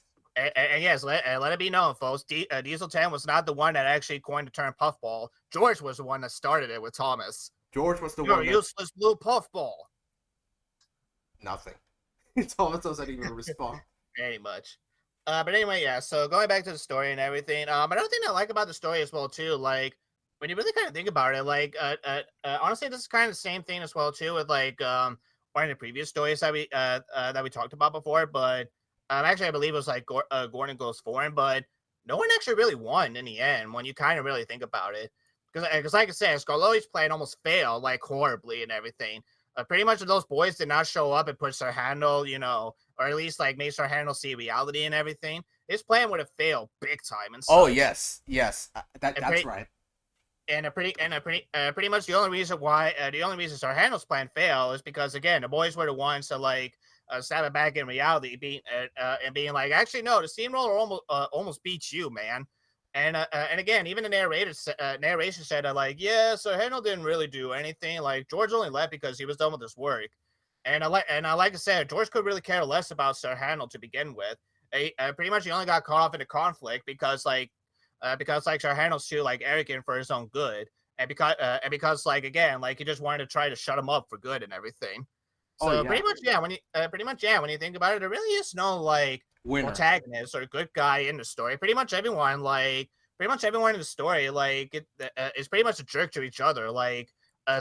yes, let it be known, folks. Diesel 10 was not the one that actually coined the term puffball. George was the one that started it with Thomas. George was the You're one a that useless blue puffball. nothing. Thomas doesn't even respond. Pretty much. But anyway, yeah. So going back to the story and everything, another thing I like about the story as well too, like when you really kind of think about it, honestly, this is kind of the same thing as well too with one of the previous stories that we talked about before. But actually, I believe it was like Gordon goes foreign, but no one actually really won in the end when you kind of really think about it. Because like I said, Skarloey's plan almost failed like horribly and everything. Pretty much those boys did not show up and push their handle, or at least like make sure handle see reality and everything. His plan would have failed big time and Oh such. yes, yes, And that's pretty right. pretty much the only reason Sir Handel's plan failed is because again the boys were the ones to stab it back in reality, and being like, actually no, the steamroller almost beats you, man. And again, even the narration said that like, yeah, Sir Handel didn't really do anything. Like George only left because he was done with his work. Like I said, George could really care less about Sir Handel to begin with. Pretty much he only got caught up in the conflict because like Sir Handel's too like arrogant for his own good, and because like again like he just wanted to try to shut him up for good and everything. Oh So yeah, when you think about it, there really is no like winner. protagonist or good guy in the story. Pretty much everyone in the story is pretty much a jerk to each other,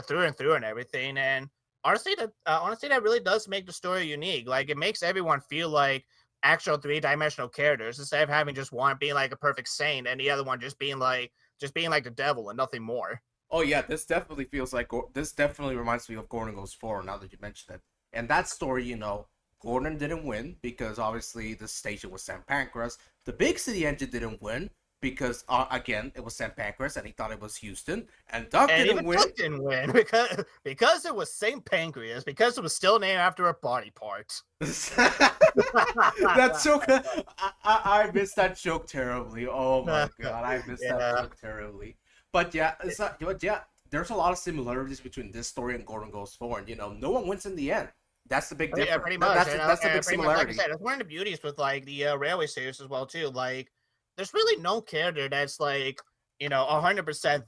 through and through and everything. And honestly, that really does make the story unique. Like it makes everyone feel like actual three-dimensional characters instead of having just one being like a perfect saint and the other one just being like the devil and nothing more. Oh yeah, this definitely feels like this definitely reminds me of Gordon Goes Forward. Now that you mention it, and that story, Gordon didn't win because obviously the station was St. Pancras. The big city engine didn't win because again it was St. Pancras and he thought it was Houston. And Doug And didn't even win. Duck didn't win because it was Saint Pancreas, because it was still named after a body part. That joke, I missed that joke terribly. Oh my god, I missed that Yeah, joke terribly. But yeah, there's a lot of similarities between this story and Gordon Goes Forward. No one wins in the end. That's the big yeah, difference. pretty much. That's the big Pretty much, like I similarity. said, it's one of the beauties with like the railway series as well too. Like, there's really no character that's 100%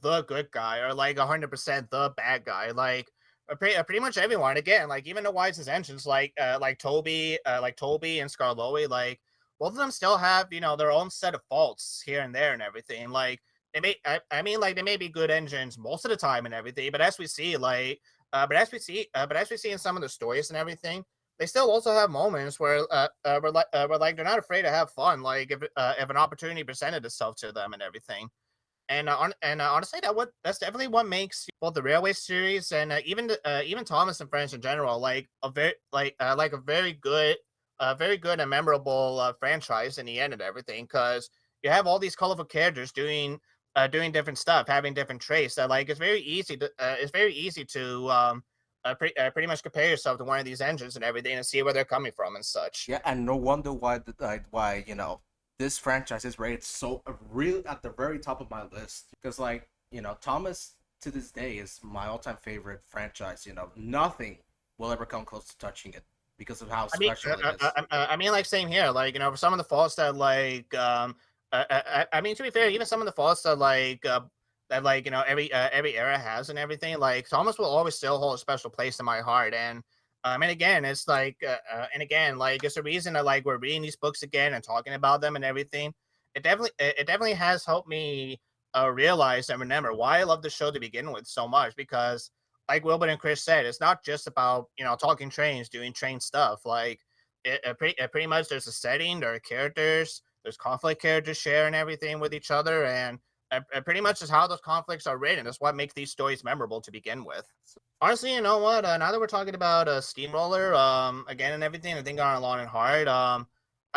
the good guy or like 100% the bad guy. Like, pretty much everyone. Again, like even the wisest engines, like Toby and Skarloey, like both of them still have, their own set of faults here and there and everything. Like I mean, like they may be good engines most of the time and everything, but as we see, but as we see in some of the stories and everything, they still also have moments where like they're not afraid to have fun, like if an opportunity presented itself to them and everything. Honestly, that's definitely what makes both the Railway series and even Thomas and Friends in general like a very good and memorable franchise in the end and everything. Because you have all these colorful characters doing different stuff, having different traits. That like it's very easy to pretty much compare yourself to one of these engines and everything and see where they're coming from and such. Yeah, and no wonder why why this franchise is rated so really at the very top of my list because Thomas to this day is my all-time favorite franchise. Nothing will ever come close to touching it because of how I mean, special it is. I mean, like same here. Like for some of the faults that I mean, to be fair, even some of the faults that every era has and everything, like Thomas will always still hold a special place in my heart. And again, it's and again, like it's the reason that like we're reading these books again and talking about them and everything. It definitely has helped me realize and remember why I love the show to begin with so much because like Wilbur and Chris said, it's not just about talking trains, doing train stuff. Like pretty much there's a setting, there are characters, there's conflict characters sharing everything with each other, and pretty much is how those conflicts are written. That's what makes these stories memorable to begin with. Honestly, you know what? Now that we're talking about Steamroller, again and everything, I think on Long and Hard, I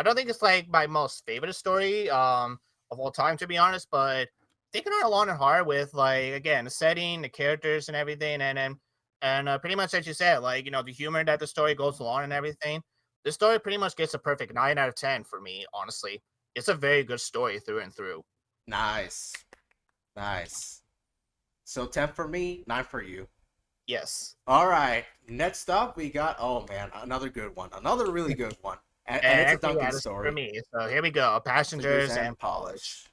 don't think it's like my most favorite story, of all time, to be honest. But thinking on Long and Hard with like again the setting, the characters, and everything, and pretty much as you said, like the humor that the story goes along and everything. This story pretty much gets a perfect 9 out of 10 for me. Honestly, it's a very good story through and through. Nice, nice. So 10 for me, 9 for you. Yes. All right. Next up, we got oh man, another good one, another really good one, and it's a Actually, yeah, Duncan this is for story. me. So here we go. Figures Passengers and and polish. polish.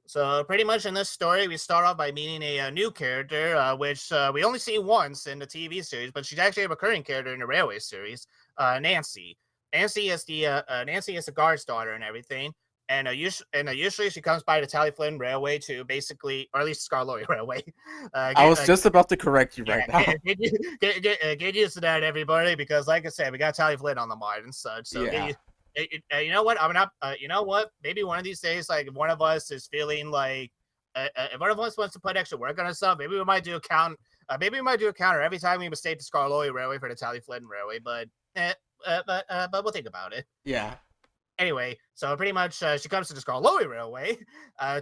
So pretty much in this story, we start off by meeting a new character, which we only see once in the TV series, but she's actually a recurring character in the Railway series. Nancy. Nancy is the guard's daughter and everything. Usually she comes by the Flynn Railway to basically, or at least Skarloey Railway. I was just about to correct you Yeah, right now. get used to that, everybody, because like I said, we got Tally Flynn on the mind and such. So Yeah. you know what? I'm not. You know what? Maybe one of these days, like if one of us is feeling like, if one of us wants to put extra work on ourselves, maybe we might do a count. Maybe we might do a counter every time we mistake the Skarloey Railway for the Tally Flynn Railway. But we'll think about it. Yeah. Anyway, so pretty much she comes to the Skarloey Railway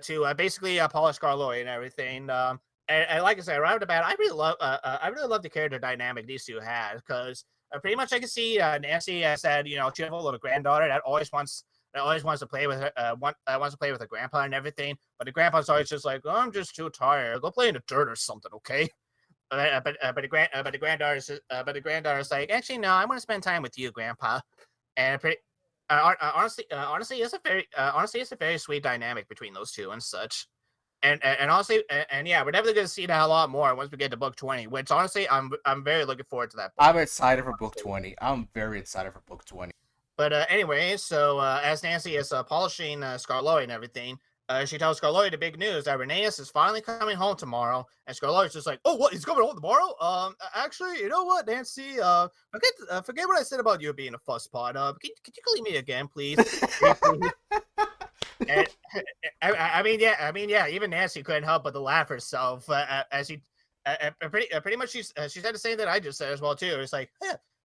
to basically polish Skarloey and everything. And like I said, right off the bat, I really love the character dynamic these two had because pretty much I can see Nancy as that cheerful little granddaughter that always wants to play with her wants to play with her grandpa and everything, but the grandpa's always just like, oh, I'm just too tired. Go play in the dirt or something, okay? But the granddaughter's like, actually no, I want to spend time with you, grandpa. And honestly, it's a very sweet dynamic between those two and such. And honestly, and yeah, we're definitely gonna see that a lot more once we get to book 20. Which honestly, I'm very looking forward to that book. I'm excited for book 20. I'm very excited for book 20. But anyway, so as Nancy is polishing Skarloey and everything, she tells Skarloey the big news that Rheneas is finally coming home tomorrow, and Skarloey's just like, "Oh, what? He's coming home tomorrow? Actually, you know what, Nancy? Forget what I said about you being a fusspot. Could you call me again, please?" And, I mean, yeah. Even Nancy couldn't help but to laugh herself as he, pretty much she said the same that I just said as well too. It's like,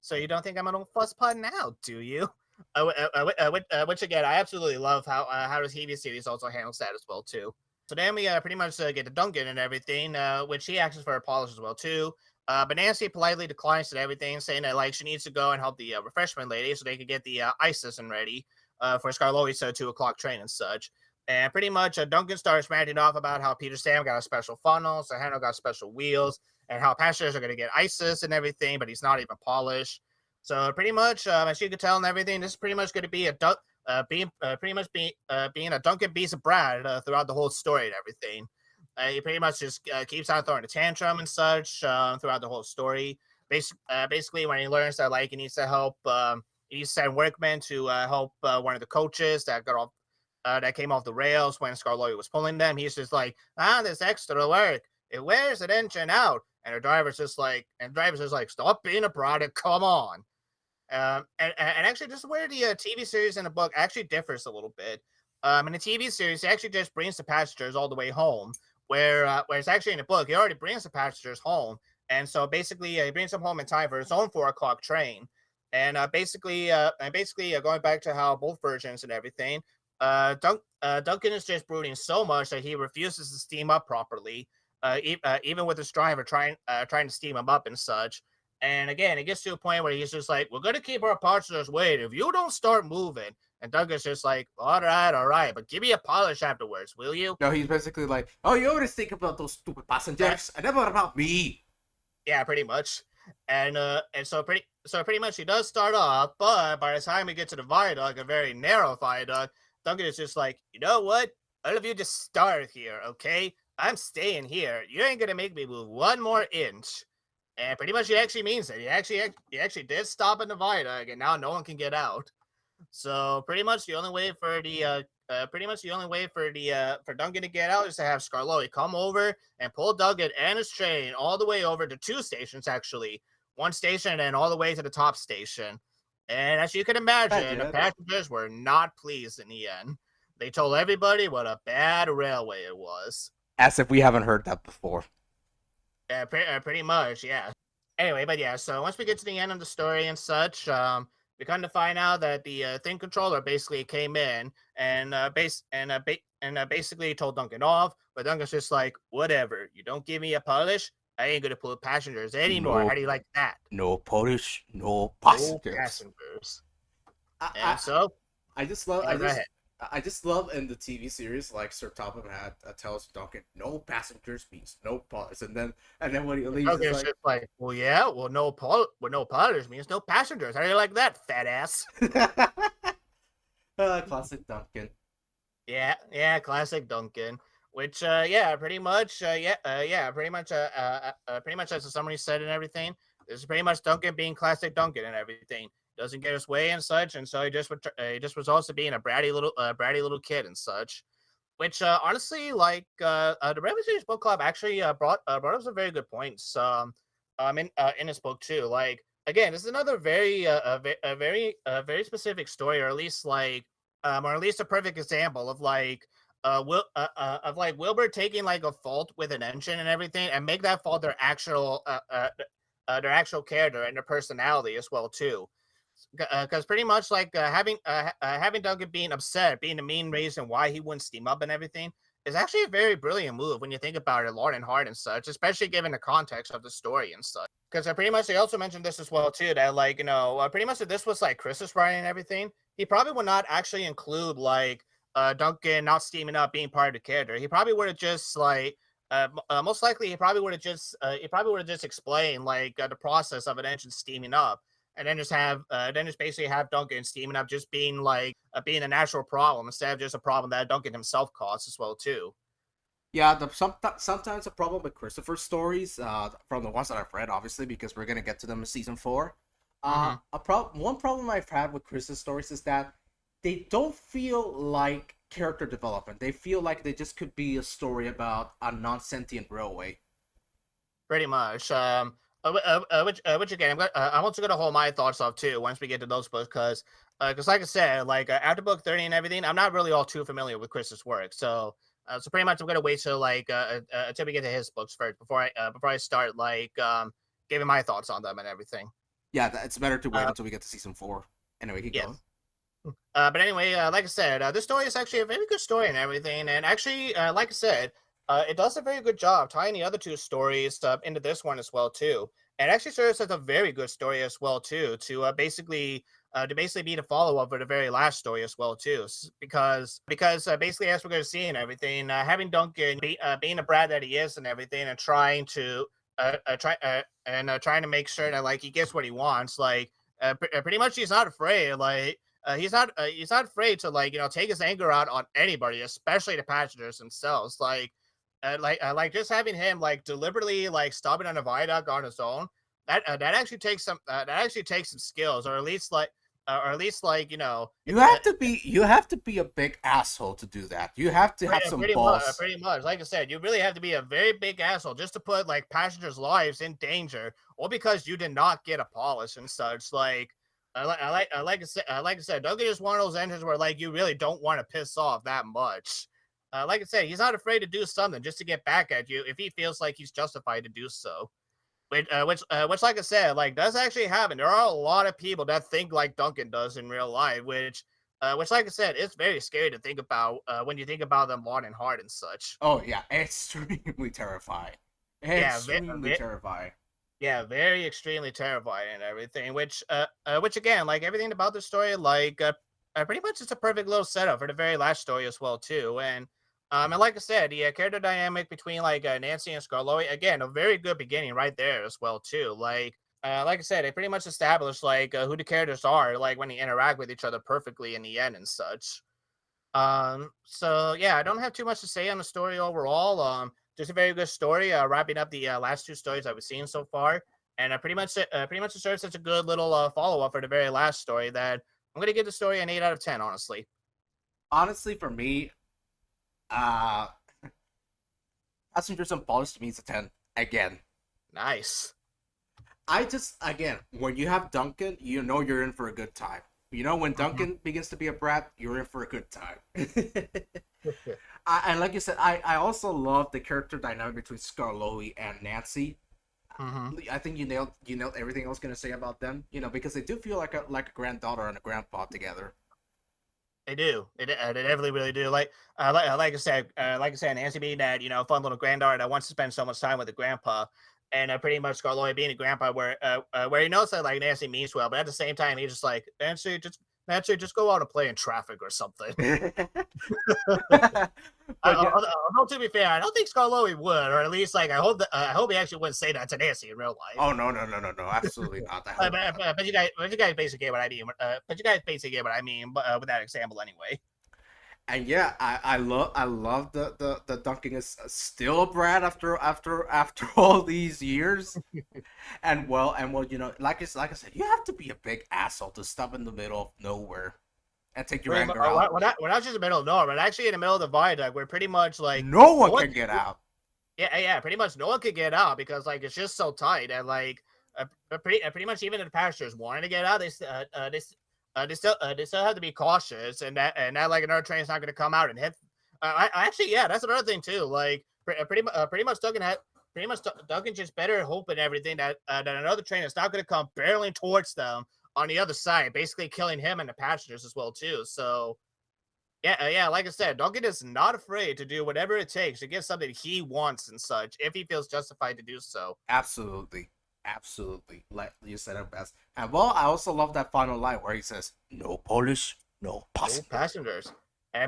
so you don't think I'm an old fusspot now, do you? Which again, I absolutely love how the TV series also handles that as well too. So then we pretty much get to Duncan and everything, which he asks for a polish as well too. But Nancy politely declines to everything, saying that like she needs to go and help the refreshment lady so they can get the ice system ready for Skarloey's 2 o'clock train and such. And pretty much Duncan starts ranting off about how Peter Sam got a special funnel, so Handel got special wheels, and how passengers are going to get ISIS and everything, but he's not even polished. So pretty much, as you can tell and everything, this is pretty much going to be being a Duncan beats a Brad throughout the whole story and everything. He pretty much just keeps on throwing a tantrum and such throughout the whole story. Basically, when he learns that like he needs to help he sent workmen to help one of the coaches that came off the rails when Skarloey was pulling them. He's just like, this extra work. It wears an engine out. And the driver's just like, stop being a product, come on. And actually, this is where the TV series and the book actually differs a little bit. In the TV series, he actually just brings the passengers all the way home, whereas actually in the book, he already brings the passengers home, and so basically, he brings them home in time for his own 4 o'clock train. And going back to how both versions and everything, Duncan is just brooding so much that he refuses to steam up properly, even with his driver trying to steam him up and such. And again, it gets to a point where he's just like, "We're gonna keep our passengers waiting if you don't start moving." And Duncan's just like, all right, but give me a polish afterwards, will you?" No, he's basically like, oh, you always think about those stupid passengers, and never about me. Yeah, pretty much. And so pretty much he does start off, but by the time we get to the viaduct, a very narrow viaduct, Duncan is just like, you know what? All of you just start here, okay? I'm staying here. You ain't gonna make me move 1 more inch. And pretty much he actually means it. He actually did stop in the viaduct, and now no one can get out. So pretty much the only way for Duncan to get out is to have Skarloey come over and pull Duncan and his train all the way over to 2 stations actually, 1 station and all the way to the top station. And as you can imagine, the Yeah. passengers were not pleased in the end. They told everybody what a bad railway it was. As if we haven't heard that before. Pretty much, yeah. Anyway, but yeah, so once we get to the end of the story and such, we kind of find out that the thing controller basically came in and basically told Duncan off, but Duncan's just like, whatever, you don't give me a polish, I ain't gonna pull passengers anymore. No, How do you like that? no Polish, no No passengers. passengers. I, And so, I just love, go ahead. I just love in the TV series, like Sir Topham had tells Duncan, no passengers means no polish, and then when he leaves, Duncan's it's just like, well, yeah, well, no polish means no passengers. How do you like that, fat ass? like, classic Duncan. Yeah, classic Duncan. Which, pretty much as the summary said and everything. This is pretty much Duncan being classic Duncan and everything. Doesn't get his way and such, and so he just results to being a bratty little kid and such. Which, honestly, the Railway Series Book Club actually brought up some very good points. In this book too. Like, again, this is another very specific story, or at least a perfect example of Wilbur taking like a fault with an engine and everything, and make that fault their actual character and their personality as well too. Because pretty much having Duncan being upset, being the main reason why he wouldn't steam up and everything, is actually a very brilliant move when you think about it, long and hard and such, especially given the context of the story and such. Because pretty much they also mentioned this as well too, that pretty much if this was like Chris's writing and everything, he probably would not actually include Duncan not steaming up being part of the character. He probably would have just most likely he probably would have just explained the process of an engine steaming up, and then just basically have Duncan steaming up just being being a natural problem instead of just a problem that Duncan himself caused as well too. Yeah, sometimes the problem with Christopher's stories, from the ones that I've read, obviously, because we're gonna get to them in season 4. One problem I've had with Chris's stories is that they don't feel like character development. They feel like they just could be a story about a non-sentient railway. Pretty much. Which again, I'm also gonna hold my thoughts off too once we get to those books, because like I said, after book 30 and everything, I'm not really all too familiar with Chris's work. So pretty much I'm gonna wait till until we get to his books first before I start giving my thoughts on them and everything. Yeah, it's better to wait until we get to season 4. Anyway, keep going. But anyway, like I said, this story is actually a very good story and everything. And actually, like I said, it does a very good job tying the other 2 stories into this one as well too. And actually serves as a very good story as well too, to basically be the follow up for the very last story as well too. Because basically, as we're going to see and everything, having Duncan being a brat that he is and everything, and trying to trying to make sure that he gets what he wants, pretty much he's not afraid. He's not afraid to take his anger out on anybody, especially the passengers themselves. Just having him deliberately stopping on a viaduct on his own, that actually takes some skills, or at least or at least like You have to be a big asshole to do that. You have to have some pretty much, balls. pretty much. Like I said, you really have to be a very big asshole just to put like passengers' lives in danger, or because you did not get a polish and such. Like, like I said, Duncan is one of those engines where like you really don't want to piss off that much. Like I said, he's not afraid to do something just to get back at you if he feels like he's justified to do so. Which, like I said, like does actually happen. There are a lot of people that think like Duncan does in real life, which, like I said, it's very scary to think about when you think about them long and hard and such. Oh yeah, extremely terrifying. Yeah, Extremely terrifying. yeah, very extremely terrifying and everything. Which again, like everything about the story, like pretty much it's a perfect little setup for the very last story as well too. And like I said, the character dynamic between like Nancy and Skarloey, again, a very good beginning right there as well too. Like I said, it pretty much established like who the characters are, like when they interact with each other perfectly in the end and such. So yeah, I don't have too much to say on the story overall. Just a very good story. Wrapping up the last two stories that we've seen so far, and pretty much it serves such a good little follow up for the very last story that I'm gonna give the story an 8 out of 10. Honestly, Honestly, for me, uh, Passengers and Polish to me is a 10 again. nice. I just again, when you have Duncan, you know you're in for a good time. You know when Mhm. Duncan begins to be a brat, you're in for a good time. And like you said, I also love the character dynamic between Skarloey and Nancy. Mhm. I think you nailed everything I was gonna say about them. You know, because they do feel like a granddaughter and a grandpa together. They do. They definitely really do. Like I said, Nancy being that fun little granddaughter that wants to spend so much time with the grandpa, and pretty much Scarloy being a grandpa where he knows that like Nancy means well, but at the same time he's just like Nancy, just go out and play in traffic or something. But yeah, Although to be fair, I don't think Scarlowy would, or at least like I hope he actually wouldn't say that to Nancy in real life. oh no, absolutely not. I hope not. But you guys basically get what I mean. But you guys basically get what I mean with that example anyway. And yeah, I love the Duncan is still a brat after all these years. And well, like I said, you have to be a big asshole to stop in the middle of nowhere and take your anger out. We're not just in the middle of nowhere, but actually in the middle of the viaduct, where pretty much like No no one one, can get out. yeah, pretty much no one could get out because like it's just so tight and like pretty much even if the passengers wanted to get out, they still have to be cautious and that like another train's not going to come out and hit. Actually, yeah, that's another thing too. Like pretty much Duncan just better hope and everything that another train is not going to come barreling towards them on the other side, basically killing him and the passengers as well too. So yeah, like I said, Duncan is not afraid to do whatever it takes to get something he wants and such if he feels justified to do so. Absolutely, absolutely. Like you said it best. And well, I also love that final line where he says, "No Polish, no No passenger." passengers. I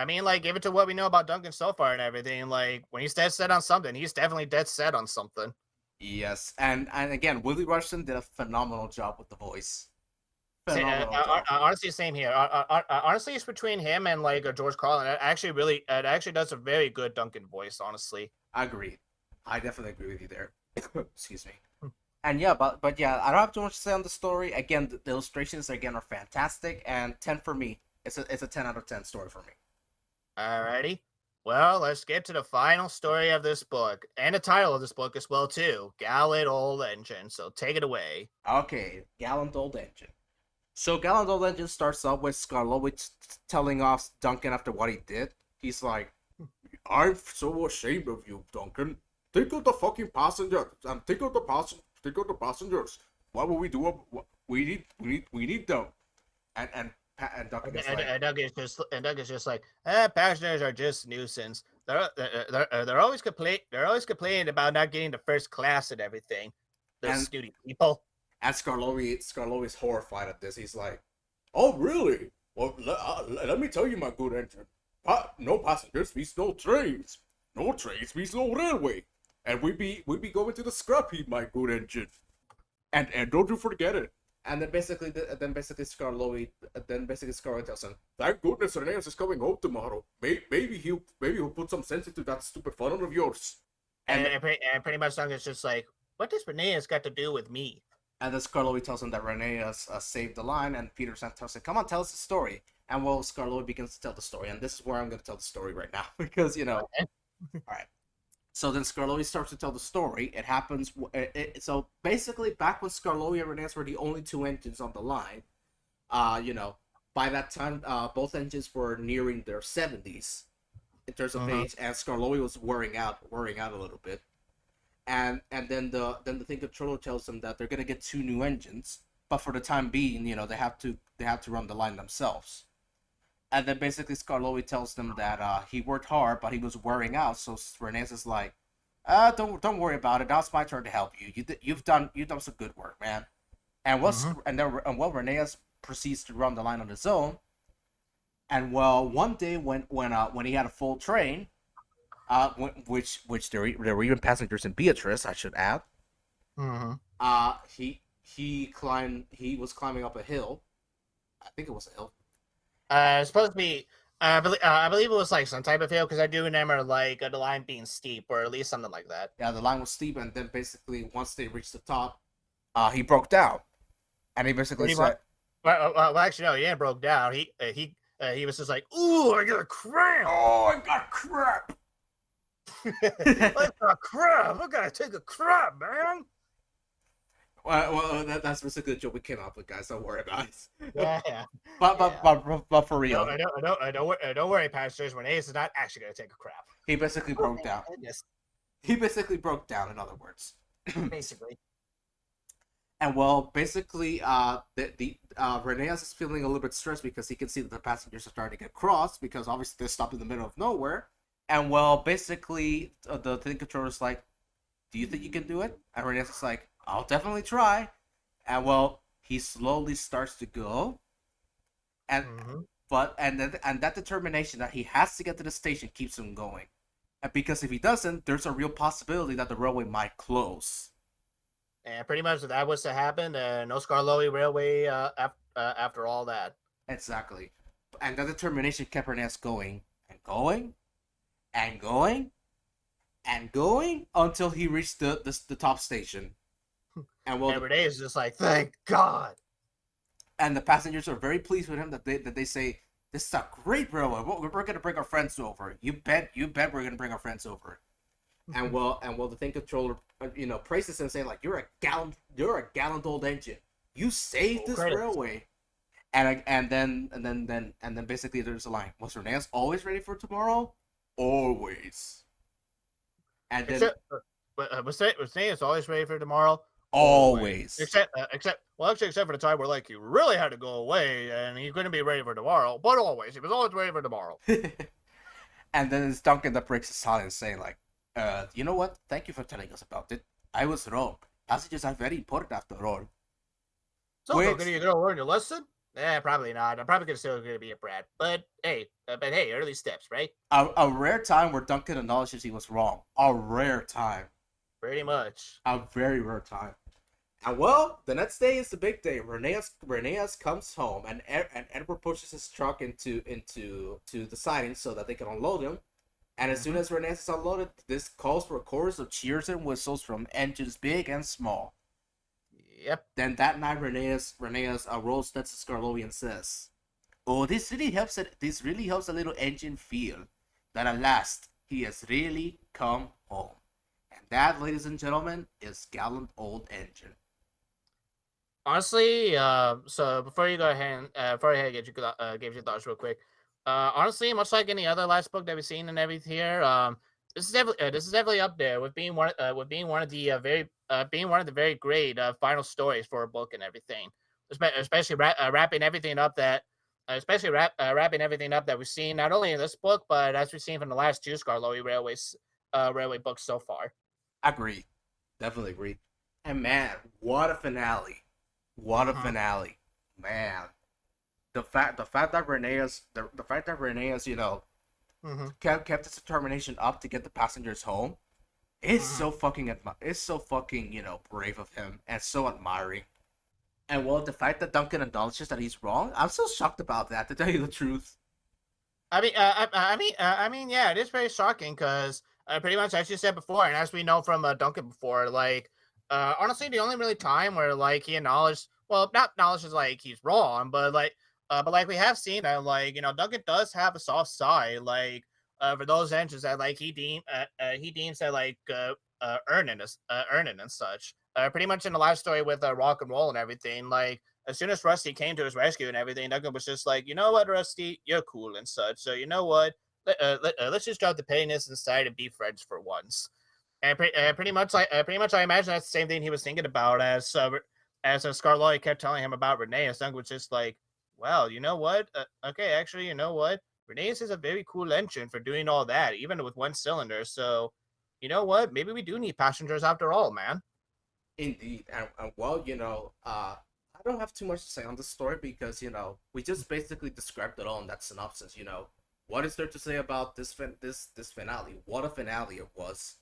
mean, like, give it to what we know about Duncan so far and everything. Like, when he's dead set on something, he's definitely dead set on something. Yes, and again, Willie Rushton did a phenomenal job with the voice. Phenomenal job. Honestly, same here. Honestly, it's between him and like George Carlin. It actually does a very good Duncan voice. Honestly, I agree. I definitely agree with you there. Excuse me. And yeah, but yeah, I don't have too much to say on the story. Again, the illustrations again are fantastic, and 10 for me. It's a 10 out of 10 story for me. alrighty. Well, let's get to the final story of this book and the title of this book as well too. Gallant Old Engine. So take it away. Okay, Gallant Old Engine. So Gallant Old Engine starts up with Skarloey telling off Duncan after what he did. He's like, "I'm so ashamed of you, Duncan. Think of the fucking passengers and think of the passengers. What will we do? We need them." And Duncan is like, Doug is just like, passengers are just nuisance. They're always complaining about not getting the first class and everything. Those and snooty people. and Skarloey is horrified at this. He's like, "Oh really? Well, let me tell you, my good engine. No passengers means no trains. No trains means no railway. And we be going to the scrap heap, my good engine. And don't you forget it." And then basically Skarloey tells him, "Thank goodness Rheneas is coming home tomorrow. Maybe he'll put some sense into that stupid funnel of yours." And And pretty much Doug is just like, what does Rheneas got to do with me? And then Skarloey tells him that Rheneas saved the line, and Peter tells him, "Come on, tell us the story." And well, Skarloey begins to tell the story, and this is where I'm going to tell the story right now because Okay. all right. So then Skarloey starts to tell the story. It happens. So basically, back when Skarloey and Rheneas were the only two engines on the line, you know, by that time, both engines were nearing their 70s in terms of Mm-hmm. age, and Skarloey was wearing out a little bit. And then the thing controller tells them that they're gonna get two new engines, but for the time being, they have to run the line themselves. And then basically Skarloey tells them that he worked hard, but he was wearing out. So Rheneas is like, don't worry about it. Now it's my turn to help you. You've done some good work, man. Mm-hmm. Rheneas proceeds to run the line on his own. And well, one day when he had a full train, which there were even passengers in Beatrice, I should add. Mm-hmm. He was climbing up a hill. I think it was a hill. It's supposed to be. I believe it was like some type of hill because I do remember like the line being steep or at least something like that. Yeah, the line was steep, and then basically once they reached the top, he broke down, and he basically Pretty much. said, Well, actually, no, he ain't broke down. He was just like, "Ooh, I got a cramp! "Oh, I got crap." I got a cramp! I gotta take a crap, man!" That's basically the joke we came up with, guys. Don't worry about it. Yeah, yeah, but, but yeah. but but for No, real, don't worry, passengers. When Ace is not actually gonna take a crap. he basically Oh broke my down. goodness! He basically broke down. In other words. Basically. And well, basically, the Rheneas is feeling a little bit stressed because he can see that the passengers are starting to get crossed because obviously they're stopped in the middle of nowhere. And well, basically, the thing controller is like, "Do you think you can do it?" And Rheneas is like, "I'll definitely try." And well, he slowly starts to go, and Mm-hmm. and that determination that he has to get to the station keeps him going. And because if he doesn't, there's a real possibility that the railway might close. And pretty much if that was to happen, no Skarloey Railway after all that. Exactly. And that determination kept Rheneas going and going and going and going until he reached the top station. And well, Every day is just like, thank God. and the passengers are very pleased with him that they say this is a great railway. We're gonna bring our friends over. You bet we're gonna bring our friends over. And well, the thing controller praises him, saying like you're a gallant old engine. You saved Full this credits. railway. And then basically there's a line. Was Rheneas always ready for tomorrow? Always. And then Was saying it's always ready for tomorrow. Always. always. Except for the time where like he really had to go away and he couldn't be ready for tomorrow. But always, he was always ready for tomorrow. And then it's Duncan that breaks his silence, saying like, you know what? Thank you for telling us about it. I was wrong. Passages are very important after all. So, Which, Duncan, are you gonna learn your lesson? Probably not. I'm probably still gonna be a brat. But hey, early steps, right? a rare time where Duncan acknowledges he was wrong. A rare time. Pretty much. A very rare time. And well, the next day is the big day. Rheneas comes home, and Edward pushes his truck into the siding so that they can unload him. And as soon as Rheneas is unloaded, this calls for a chorus of cheers and whistles from engines big and small. Yep. Then that night, Rheneas rolls next to Skarloey and says, "Oh, This really helps a little engine feel that at last he has really come home." And that, ladies and gentlemen, is Gallant Old Engine. Honestly, so before you go ahead, before I give your thoughts real quick. Honestly, much like any other last book that we've seen and everything here, this is definitely up there with being one of the very great final stories for a book and everything. Especially wrapping everything up wrapping everything up that we've seen not only in this book but as we've seen from the last two Skarloey Railway books so far. Agree. Definitely agree. And man, what a finale. What a Mm-hmm. finale. Man. The fact that Rheneas, Mm-hmm. kept his determination up to get the passengers home is Mm-hmm. so fucking brave of him and so admiring. And well, the fact that Duncan acknowledges that he's wrong, I'm so shocked about that, to tell you the truth. Yeah, it is very shocking because pretty much as you said before, and as we know from Duncan before, like Honestly, the only really time where like he acknowledged, well, not acknowledges like he's wrong, but like we have seen that like Duncan does have a soft side, like for those engines that like he deems that like earning and such. Pretty much in the last story with rock and roll and everything, like as soon as Rusty came to his rescue and everything, Duncan was just like, you know what, Rusty, you're cool and such. So you know what, let's just drop the pettiness inside and be friends for once. And pretty much, I imagine that's the same thing he was thinking about as Skarloey kept telling him about Rheneas. Dunk was just like, well, you know what? Okay, actually, you know what? Rheneas is a very cool engine for doing all that, even with one cylinder. So, you know what? Maybe we do need passengers after all, man. Indeed, and well, I don't have too much to say on the story because we just basically described it all in that synopsis. What is there to say about this finale? What a finale it was!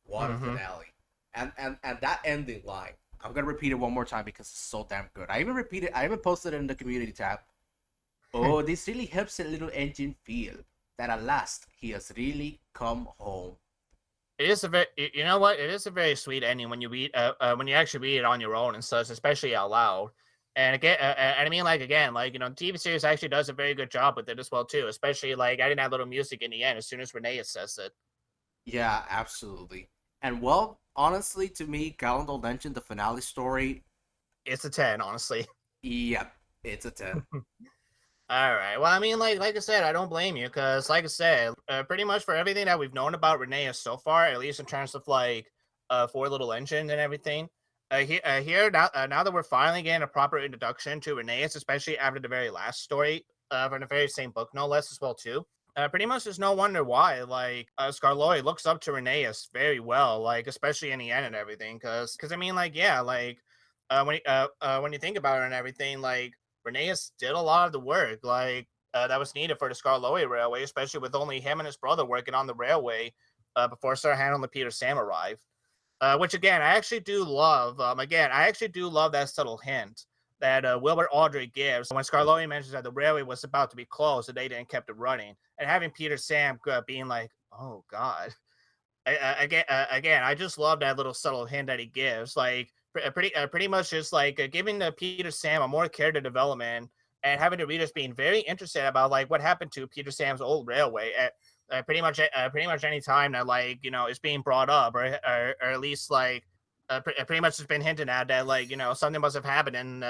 What a Mm-hmm. finale! And that ending line. I'm gonna repeat it one more time because it's so damn good. I even posted it in the community tab. Oh, this really helps a little engine feel that at last he has really come home. It is a very, you know what? It is a very sweet ending when you actually read it on your own and such, especially out loud. And again, and I mean, like again, like the TV series actually does a very good job with it as well too. Especially like adding that little music in the end as soon as Rheneas says it. Yeah, absolutely. And well, honestly, to me, Gallant Old Engine, the finale story, It's a 10, honestly. yep, it's a 10. All right. Well, I mean, like I said, I don't blame you because, like I said, pretty much for everything that we've known about Rheneas so far, at least in terms of like Four Little Engine and everything. Here now that we're finally getting a proper introduction to Rheneas, especially after the very last story from the very same book, no less as well too. Pretty much, there's no wonder why. Like Skarloey looks up to Rheneas very well, like especially in the end and everything. Because I mean, like yeah, like when you think about it and everything, like Rheneas did a lot of the work, like that was needed for the Skarloey Railway, especially with only him and his brother working on the railway before Sir Handel and Peter Sam arrived. Which again, I actually do love. Again, I actually do love that subtle hint that Wilbur Audrey gives when Skarloey mentions that the railway was about to be closed and they didn't kept it running, and having Peter Sam being like, "Oh God." Again, I just love that little subtle hint that he gives. Like pretty much just like giving the Peter Sam a more character development and having the readers being very interested about like what happened to Peter Sam's old railway. Pretty much any time that like it's being brought up or at least like pretty much it's been hinted at that like something must have happened in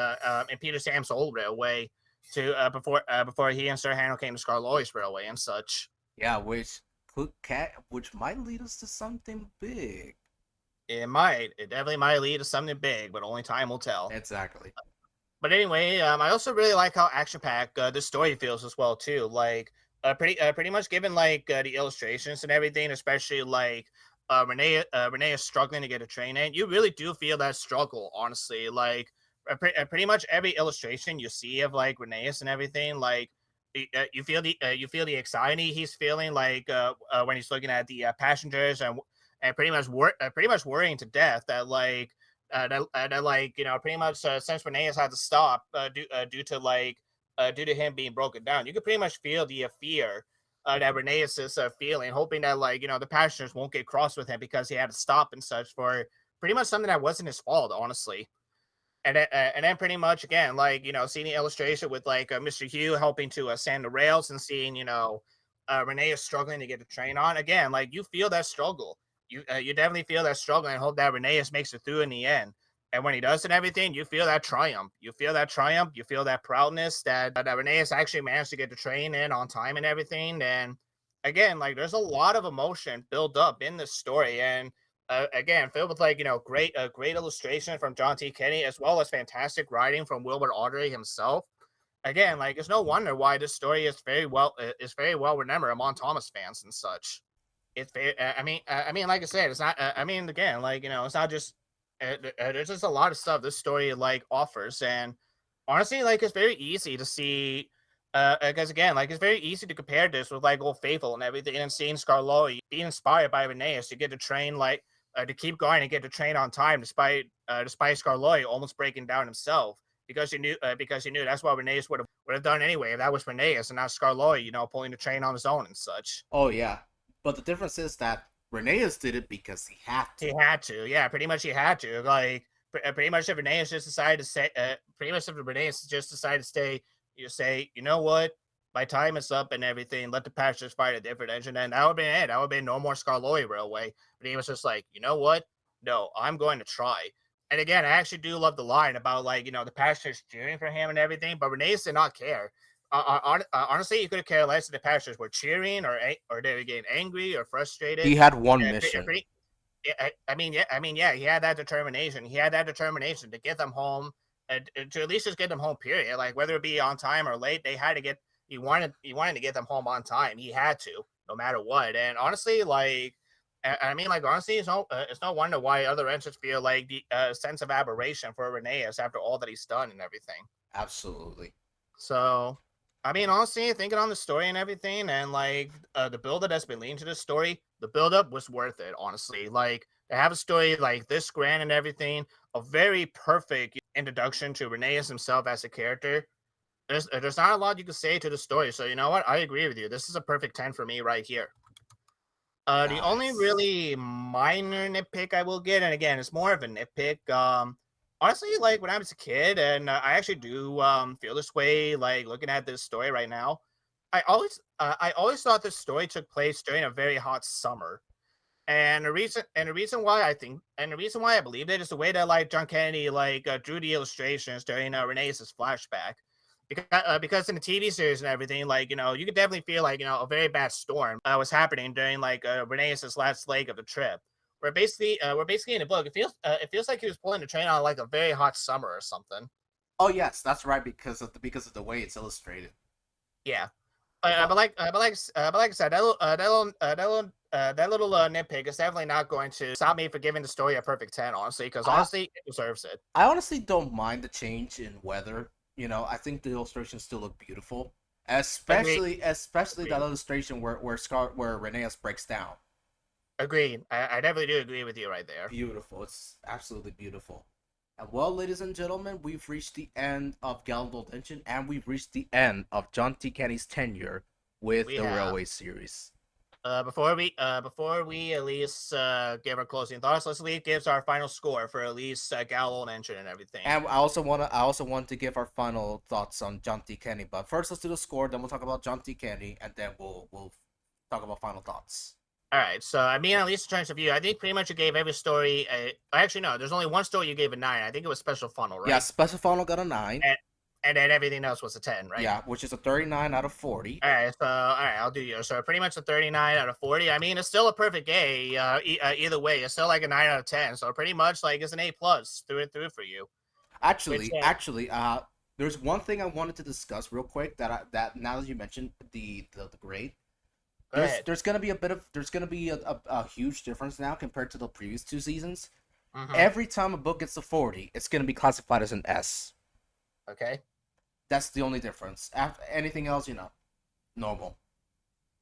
Peter Sam's old railway to before he and Sir Handel came to Skarloey's railway and such. Yeah, which might lead us to something big. It might. It definitely might lead to something big, but only time will tell. Exactly. But anyway, I also really like how action packed this story feels as well too. Like, pretty much given like the illustrations and everything, especially like Renee is struggling to get a train in. You really do feel that struggle, honestly. Like, pretty much every illustration you see of like Rheneas and everything, like. You feel the anxiety he's feeling like when he's looking at the passengers and pretty much worrying to death that like that like pretty much since Rheneas had to stop due to him being broken down, you could pretty much feel the fear that Rheneas is feeling, hoping that like the passengers won't get cross with him because he had to stop and such for pretty much something that wasn't his fault, honestly. And then pretty much again, like seeing the illustration with like Mr. Hugh helping to sand the rails and seeing Renee is struggling to get the train on again. Like you feel that struggle. You definitely feel that struggle and hope that Rheneas makes it through in the end. And when he does and everything, you feel that triumph. You feel that triumph. You feel that proudness that Rheneas actually managed to get the train in on time and everything. And again, like there's a lot of emotion built up in this story, and again, filled with like great illustration from John T. Kenny as well as fantastic writing from Wilbur Audrey himself. Again, like it's no wonder why this story is very well remembered among Thomas fans and such. It's very, I mean, like I said, it's not. I mean, again, like it's not just. There's just a lot of stuff this story like offers, and honestly, like it's very easy to see. Because again, like it's very easy to compare this with like Old Faithful and everything, and seeing Skarloey being inspired by Rheneas to get the train like to keep going and get the train on time, despite Skarloey almost breaking down himself because he knew that's what Rheneas would have done anyway if that was Rheneas and not Skarloey, pulling the train on his own and such. Oh yeah, but the difference is that Rheneas did it because he had He to. had to, yeah, pretty much he had to. Like, pretty much if Rheneas just decided to say, pretty much if Rheneas just decided to stay, you say, you know what, my time is up and everything. Let the passengers fight a different engine, and that would be it. That would be no more Skarloey Railway. But he was just like, you know what, no, I'm going to try. And again, I actually do love the line about like the passengers cheering for him and everything, but Rheneas did not care. Honestly, you could have cared less if the passengers were cheering or they were getting angry or frustrated. He had one Yeah, mission. yeah, yeah, he had that determination. He had that determination to get them home, to at least just get them home. Period. Like whether it be on time or late, they had to get. He wanted to get them home on time. He had to, no matter what. And honestly, like, like honestly, it's no wonder why other entrants feel like the sense of aberration for Rheneas after all that he's done and everything. Absolutely. So, honestly, thinking on the story and everything, and like the build that has been leading to this story, the build up was worth it. Honestly, like to have a story like this grand and everything, a very perfect introduction to Rheneas himself as a character. There's not a lot you can say to the story, so you know what? I agree with you. This is a perfect 10 for me right here. The only Nice. really minor nitpick I will get, and again, it's more of a nitpick. Honestly, like when I was a kid, and I actually do feel this way, like looking at this story right now. I always thought this story took place during a very hot summer, and the reason why I believed it is the way that like John Kennedy like drew the illustrations during Rheneas' flashback, because in the TV series and everything, like you could definitely feel like a very bad storm was happening during like Rheneas' last leg of the trip. Where basically in the book, it feels like he was pulling the train on like a very hot summer or something. Oh yes, that's right because of the way it's illustrated. Yeah, But but like I said, that little nitpick is definitely not going to stop me for giving the story a perfect 10. Honestly, because I honestly, it deserves it. I honestly don't mind the change in weather. I think the illustrations still look beautiful, Agree, especially that agreed, illustration where Rheneas breaks down. agreed. I definitely do agree with you right there. Beautiful. It's absolutely beautiful. And well, ladies and gentlemen, we've reached the end of Gallant Old Engine, and we've reached the end of John T. Kenny's tenure with We the have. Railway series. Before we at least give our closing thoughts, let's at least give our final score for at least Gallant Old Engine and everything. And I also want to give our final thoughts on John T. Kenny. But first, let's do the score. Then we'll talk about John T. Kenny, and then we'll talk about final thoughts. All right, so at least in terms of you, I think pretty much you gave every story. Actually, no, there's only one story you gave a 9. I think it was Special Funnel, Yeah, right? Special Final got a 9. And and then everything else was a 10, right? Yeah, which is a 39 out of 40. All right, I'll do yours. So pretty much a 39 out of 40. I mean, it's still a perfect A. Either way, it's still like a 9 out of 10. So pretty much like it's an A plus through and through for you. Which There's one thing I wanted to discuss real quick that now that you mentioned the grade, go ahead. there's gonna be a huge difference now compared to the previous two seasons. Mm-hmm. Every time a book gets a 40, it's gonna be classified as an S. Okay. That's the only difference. After anything else, normal.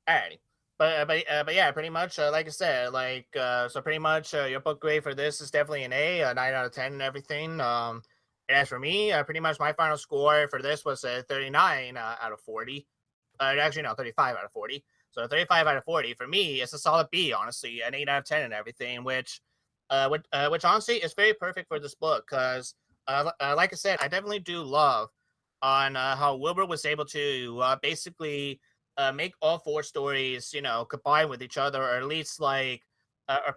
Alrighty. But yeah, pretty much like I said, like so pretty much your book grade for this is definitely an A, a 9 out of 10 and everything. And as for me, pretty much my final score for this was a 39 out of 40. Actually no, 35 out of 40. So 35 out of 40 for me is a solid B, honestly, an 8 out of 10 and everything, which honestly is very perfect for this book because like I said, I definitely do love on how Wilbur was able to basically make all four stories, combine with each other, or at least like, or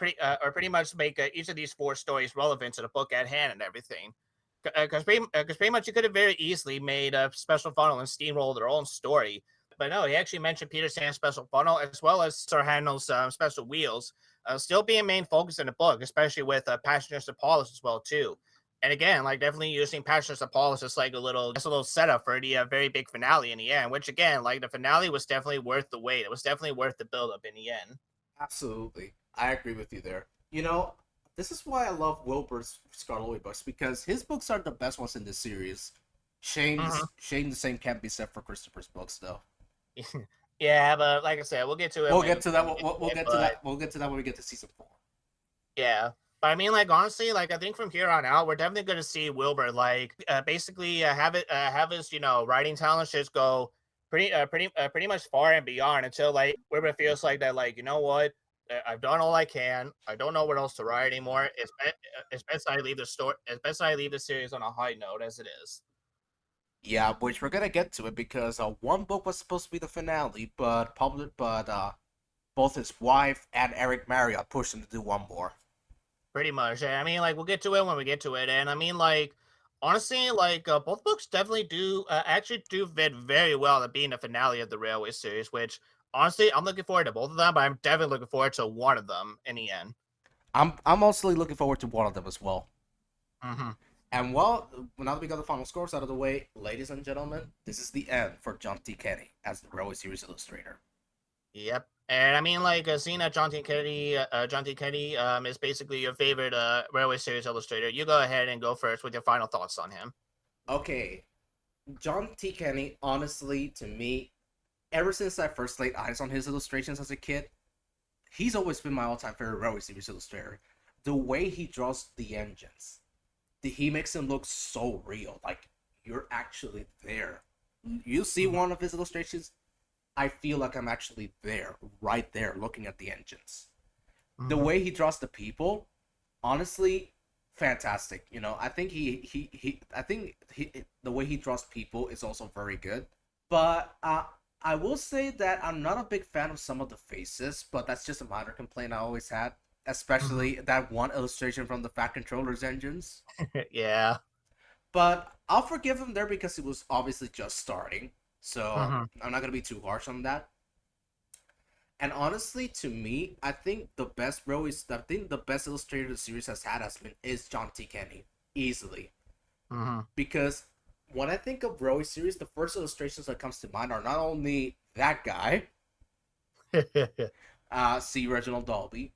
pretty much make each of these four stories relevant to the book at hand and everything. Because pretty much you could have very easily made a special funnel and steamroll their own story, but no, he actually mentioned Peter Sam's special funnel as well as Sir Handel's special wheels, still being main focus in the book, especially with Passenger to Paulus as well too. And again, like definitely using Passion of Paul as just like a little setup for the very big finale in the end. Which again, like the finale was definitely worth the wait. It was definitely worth the build up in the end. Absolutely, I agree with you there. This is why I love Wilbur's Skarloey books because his books are the best ones in this series. Mm-hmm. Shane the same can't be said for Christopher's books though. Yeah, but like I said, we'll get to it We'll when get we to when that. we We'll, get we'll to we'll it. get to But that. We'll get to that when we get to season 4. yeah, but I mean, like honestly, like I think from here on out, we're definitely going to see Wilbur like basically have his writing talents just go pretty much far and beyond until like Wilbur feels like that like you know what. I've done all I can. I don't know what else to write anymore. It's best I leave the story. It's best I leave the series on a high note as it is. Yeah, which we're gonna get to it because one book was supposed to be the finale, but both his wife and Eric Marriott pushed him to do one more. Pretty much. I mean, like we'll get to it when we get to it, and I mean, like honestly, like both books definitely do actually do fit very well at being the finale of the Railway series. Which honestly, I'm looking forward to both of them, but I'm definitely looking forward to one of them in the end. I'm mostly looking forward to one of them as well. Hmm. And well, now that we got the final scores out of the way, ladies and gentlemen, this is the end for John T. Kenny as the Railway Series illustrator. Yep. And I mean, like, seeing that John T. Kennedy, is basically your favorite Railway series illustrator. You go ahead and go first with your final thoughts on him. Okay, John T. Kenny, honestly, to me, ever since I first laid eyes on his illustrations as a kid, he's always been my all-time favorite Railway Series illustrator. The way he draws the engines, he makes them look so real, like you're actually there. You see Mhm. one of his illustrations, I feel like I'm actually there, right there, looking at the engines. The Mhm. way he draws the people, honestly, fantastic. I think the way he draws people is also very good. But I will say that I'm not a big fan of some of the faces, but that's just a minor complaint I always had, Mhm. especially that one illustration from the Fat Controller's engines. Yeah. But I'll forgive him there because he was obviously just starting, so Mhm. I'm not gonna be too harsh on that. And honestly, to me, I think the best illustrator the series has been is John T. Kenny, easily. Mhm. Because when I think of Rowie series, the first illustrations that comes to mind are not only that guy, C. Reginald Dalby,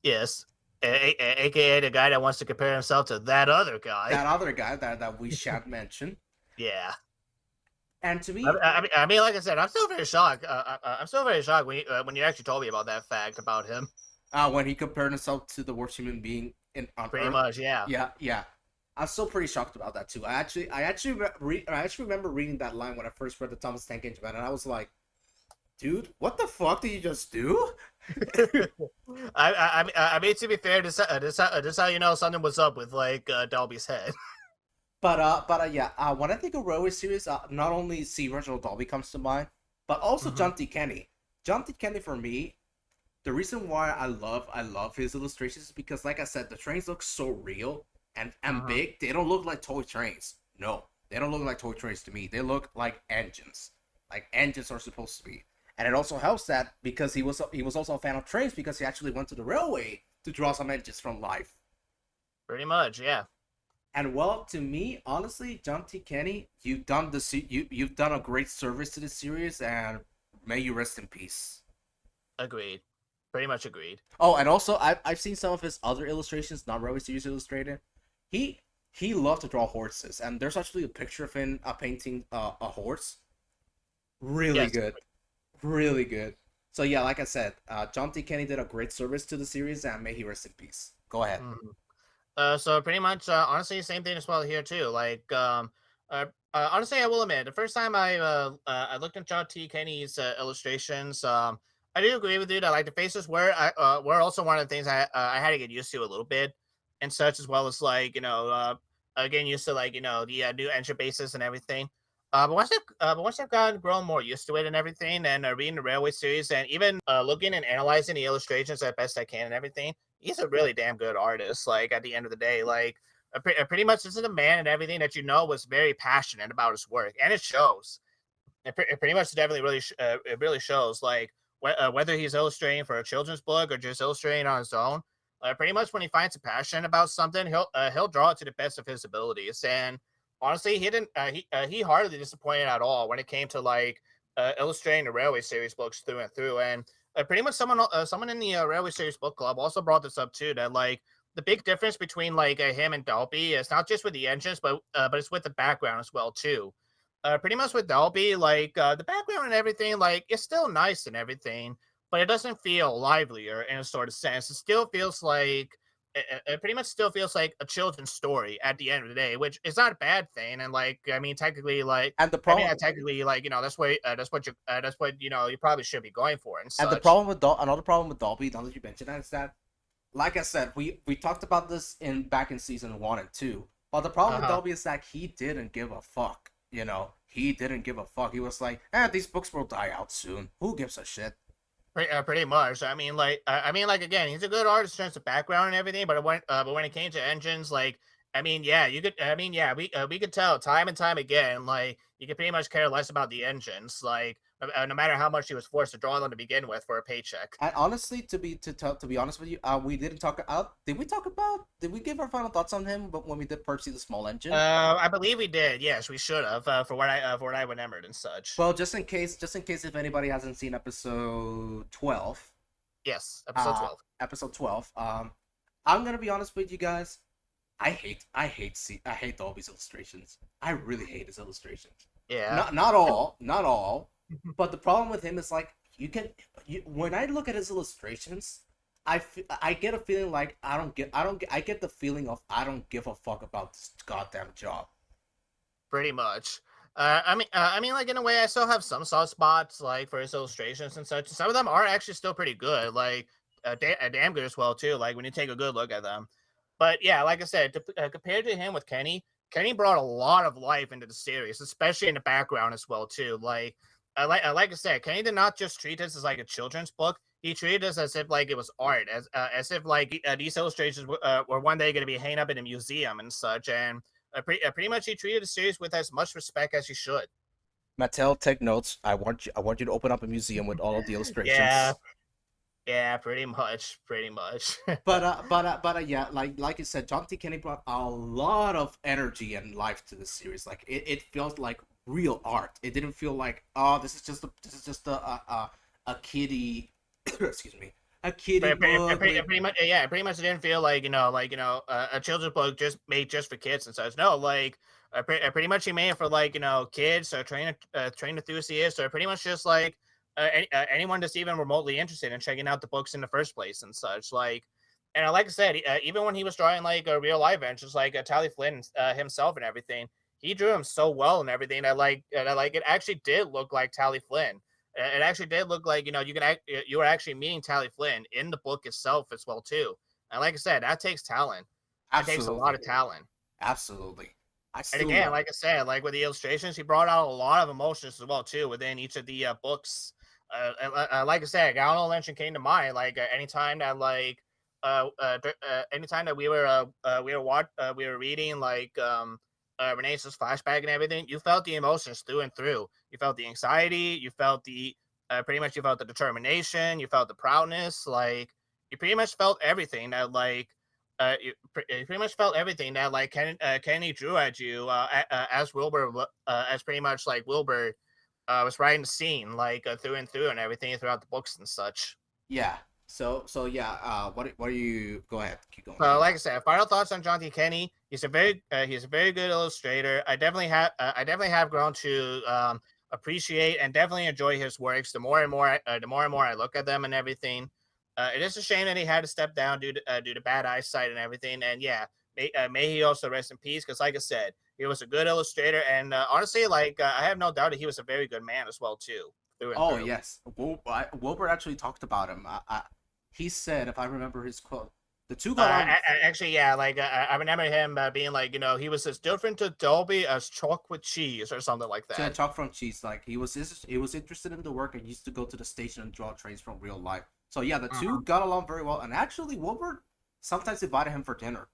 Yes. AKA the guy that wants to compare himself to that other guy. that other guy that we shan't mention, Yeah. and to me, I mean, like I said, I'm still very shocked. I'm still very shocked when you actually told me about that fact about him. when he compared himself to the worst human being on Pretty Earth, much, yeah. yeah, yeah, I'm still pretty shocked about that too. I actually remember reading that line when I first read the Thomas Tank Engine Man, and I was like, dude, what the fuck did you just do? I mean, to be fair, this how you know something was up with like Dolby's head. Yeah, when I think of Railway series, not only C. Reginald Dalby comes to mind, but also Hmm. John T. Kenny. John T. Kenny for me, the reason why I love his illustrations is because, like I said, the trains look so real and Hmm. big. They don't look like toy trains. No, they don't look like toy trains to me. They look like engines are supposed to be. And it also helps that because he was also a fan of trains because he actually went to the railway to draw some engines from life. Pretty much, yeah. And well, to me, honestly, John T. Kenny, you've done a great service to the series, and may you rest in peace. Agreed. Pretty much agreed. Oh, and also I've seen some of his other illustrations, not Railway Series illustrated. He he loved to draw horses, and there's actually a picture of him painting a horse. Really Yes. good, really good. So yeah, like I said, John T. Kenny did a great service to the series, and may he rest in peace. Go ahead. Mhm. So pretty much, honestly, same thing as well here too. Like, honestly, I will admit, the first time I looked at John T. Kenny's illustrations, I do agree with you that like the faces were also one of the things I had to get used to a little bit, and such as well as like getting used to like the new engine bases and everything. But once I've gotten grown more used to it and everything, and reading the Railway series, and even looking and analyzing the illustrations as best I can and everything, he's a really damn good artist. Like at the end of the day, like pretty much this is a man and everything that was very passionate about his work, and it shows. It pretty much definitely it really shows. Like whether he's illustrating for a children's book or just illustrating on his own, pretty much when he finds a passion about something, he'll draw it to the best of his abilities. And honestly, he hardly disappointed at all when it came to like illustrating the Railway series books through and through. And pretty much someone in the Railway series book club also brought this up too, that like the big difference between like him and Dolby is not just with the engines, but it's with the background as well too. Pretty much with Dolby, like the background and everything, like it's still nice and everything, but it doesn't feel livelier in a sort of sense. It still feels like it pretty much still feels like a children's story at the end of the day, which is not a bad thing. And like, I mean, technically, like, And the I mean, problem technically, like, that's what you probably should be going for and and the such. problem with another problem with Dolby, now that you mentioned that, is that, like I said, we talked about this in back in season 1 and 2. But the problem Uh with huh. Dolby is that he didn't give a fuck. He didn't give a fuck. He was like, these books will die out soon. Who gives a shit? Pretty much. I mean, like again, he's a good artist in terms of background and everything. But when it came to engines, like, I mean, yeah, you could. I mean, yeah, we could tell time and time again, like, you could pretty much care less about the engines, like, no matter how much he was forced to draw them to begin with for a paycheck. And honestly, to be honest with you, we didn't talk. Did we talk about? Did we give our final thoughts on him? But when we did Percy the Small Engine. I believe we did. Yes, we should have. For what I remembered and such. Well, just in case if anybody hasn't seen episode 12, Yes, episode 12. episode 12, I'm gonna be honest with you guys. I hate Dolby's illustrations. I really hate his illustrations. Yeah. Not all, but the problem with him is like when I look at his illustrations, I get a feeling like I get the feeling of I don't give a fuck about this goddamn job. Pretty much. I mean, like in a way, I still have some soft spots, like for his illustrations and such. Some of them are actually still pretty good, like damn good as well too. Like when you take a good look at them. But yeah, like I said, compared to him with Kenny, Kenny brought a lot of life into the series, especially in the background as well too. Like I said, Kenny did not just treat this as like a children's book. He treated this as if like it was art, as if like these illustrations were one day going to be hanging up in a museum and such. And pretty much he treated the series with as much respect as he should. Mattel, take notes. I want you to open up a museum with all of the Yeah, illustrations. yeah, pretty much. Yeah, like you said, John T. Kenny brought a lot of energy and life to the series. Like it felt like real art. It didn't feel like, oh, this is just a kiddie excuse me, a kiddie book with. Pretty much, yeah. Pretty much, it didn't feel like a children's book just made just for kids and such. No, like pretty much he made it for like kids or train enthusiasts or pretty much just like anyone that's even remotely interested in checking out the books in the first place and such. Like, and like I said, even when he was drawing like real live adventures, like Tally Flynn himself and everything, he drew him so well and everything that like it actually did look like Tally Flynn. It actually did look like you were actually meeting Tally Flynn in the book itself as well too. And like I said, that takes talent. That takes a lot Absolutely, of talent. absolutely. I And still again, love. like I said, like with the illustrations, he brought out a lot of emotions as well too within each of the books. Like I said, Gallant Old Engine came to mind. Like anytime that anytime that we were reading like Rheneas' flashback and everything, you felt the emotions through and through. You felt the anxiety. You felt the pretty much you felt the determination. You felt the proudness. Like you pretty much felt everything that you pretty much felt everything that like Kenny drew at you as Wilbur as pretty much like Wilbur was writing the scene like through and through and everything throughout the books and such. Yeah. So yeah. What are you? Go ahead. Keep going. So, Keep like going. I said, final thoughts on John T. Kenny. He's a very good illustrator. I definitely have grown to appreciate and definitely enjoy his works. The more and more I look at them and everything. It is a shame that he had to step down due to bad eyesight and everything. And yeah, may he also rest in peace. Because like I said, he was a good illustrator, and honestly, like I have no doubt that he was a very good man as well too, through and Oh through. yes, Wilbur actually talked about him. He said, if I remember his quote, the two got on. Actually, yeah, like I remember him being like, he was as different to Dolby as chalk with cheese or something like To that. talk from cheese, like he was interested in the work and used to go to the station and draw trains from real life. So yeah, the two Mhm. got along very well, and actually Wilbur sometimes invited him for dinner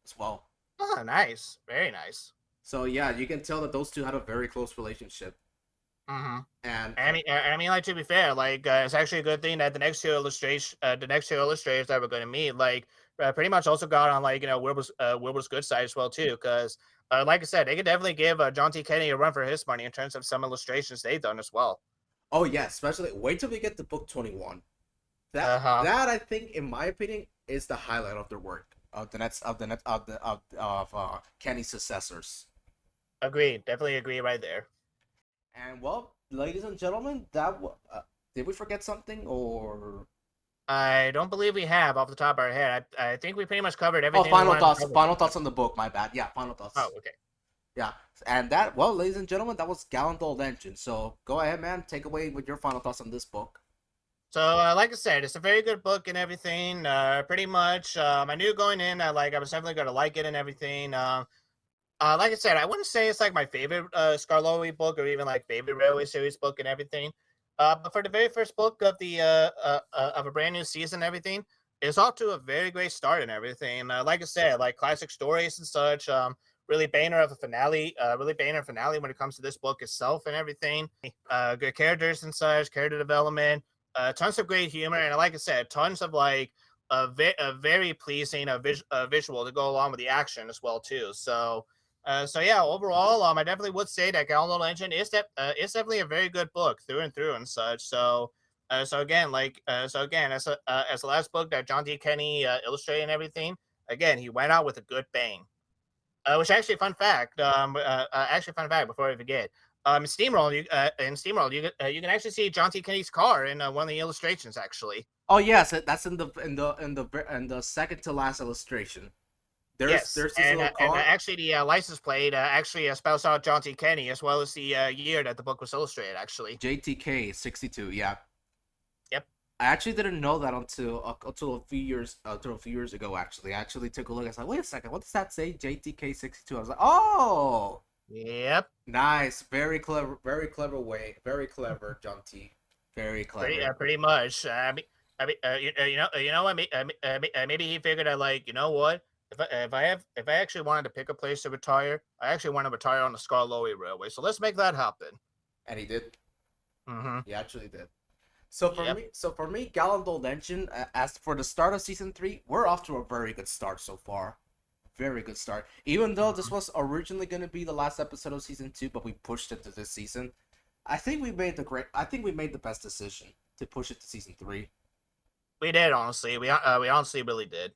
as well. Oh, nice, very nice. So yeah, you can tell that those two had a very close relationship. hmm And like to be fair, like it's actually a good thing that the next two illustrators that we're going to meet, like pretty much also got on like Wilbur's good side as well too, because like I said, they could definitely give John T. Kenny a run for his money in terms of some illustrations they've done as well. oh yeah, especially wait till we get to book 21. Uh huh. That I think, in my opinion, is the highlight of their work of the next of the next of Kenny's successors. Agreed. Definitely agree right there. And well, ladies and gentlemen, did we forget something or? I don't believe we have off the top of our head. I think we pretty much covered Oh, everything we wanted to cover. final thoughts on the book. My bad. Yeah, final Oh, thoughts. okay. Yeah, and that, well, ladies and gentlemen, that was Gallant Old Engine. So go ahead, man. Take away with your final thoughts on this book. So, like I said, it's a very good book and everything. Pretty much, I knew going in that I was definitely going to like it and everything. Like I said, I wouldn't say it's like my favorite Skarloey book or even like favorite Railway series book and everything. But for the very first book of the of a brand new season and everything, it's off to a very great start and everything. Like I said, like classic stories and such. Really banner of a finale. Really banner finale when it comes to this book itself and everything. Good characters and such, character development. Tons of great humor and like I said, tons of like a very pleasing visual to go along with the action as well too. So yeah, overall, I definitely would say that Gallant Old Engine is definitely a very good book through and through and such. So again, as the last book that John D. Kenny illustrated and everything, again he went out with a good bang. Which actually, fun fact before I forget, in Steamroller, you can actually see John T. Kenny's car in one of the illustrations actually. Oh yes, that's in the second to last illustration. Yes, There's this little and car. actually, the license plate actually spells out John T. Kenny as well as the year that the book was illustrated. Actually, JTK 62. Yeah, yep. I actually didn't know that until a few years ago. Actually, I actually took a look. I was like, wait a second, what does that say? JTK 62. I was like, oh, Yep. nice, very clever way, very clever, John T. Very clever. Pretty much. You know what? Maybe he figured out, like, you know what? If I actually wanted to pick a place to retire, I actually want to retire on the Skarloey Railway. So let's make that happen. And he did. Mm-hmm. He actually did. So for Yep. me, Gallant Old Engine. As for the start of season 3, we're off to a very good start so far. Very good start. Even though this Mhm. was originally going to be the last episode of season 2, but we pushed it to this season. I think we made the great. I think we made the best decision to push it to season 3. We did honestly. We honestly really did.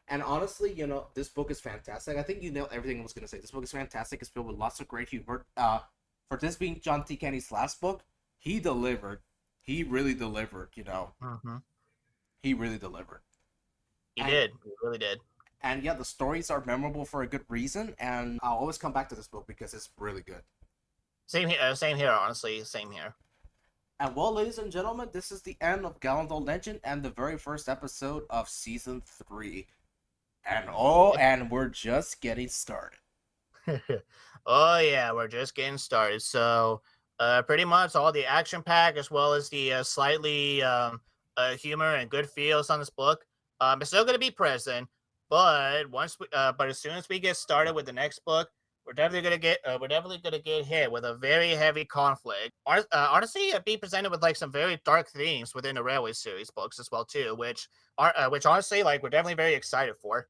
And honestly, this book is fantastic. I think you know everything I was going to say. This book is fantastic. It's filled with lots of great humor. For this being John T. Kenny's last book, he delivered. He really delivered. Mm-hmm. He really delivered. He And did. He really did. and yeah, the stories are memorable for a good reason. And I'll always come back to this book because it's really good. Same here. Same here. Honestly, same here. And well, ladies and gentlemen, this is the end of Gallant Old Engine and the very first episode of season 3. And we're just getting started. Oh yeah, we're just getting started. So, pretty much all the action pack as well as the slightly humor and good feels on this book, it's still going to be present. But as soon as we get started with the next book, we're definitely gonna get hit with a very heavy conflict. Honestly, be presented with like some very dark themes within the Railway series books as well too, which honestly like we're definitely very excited for.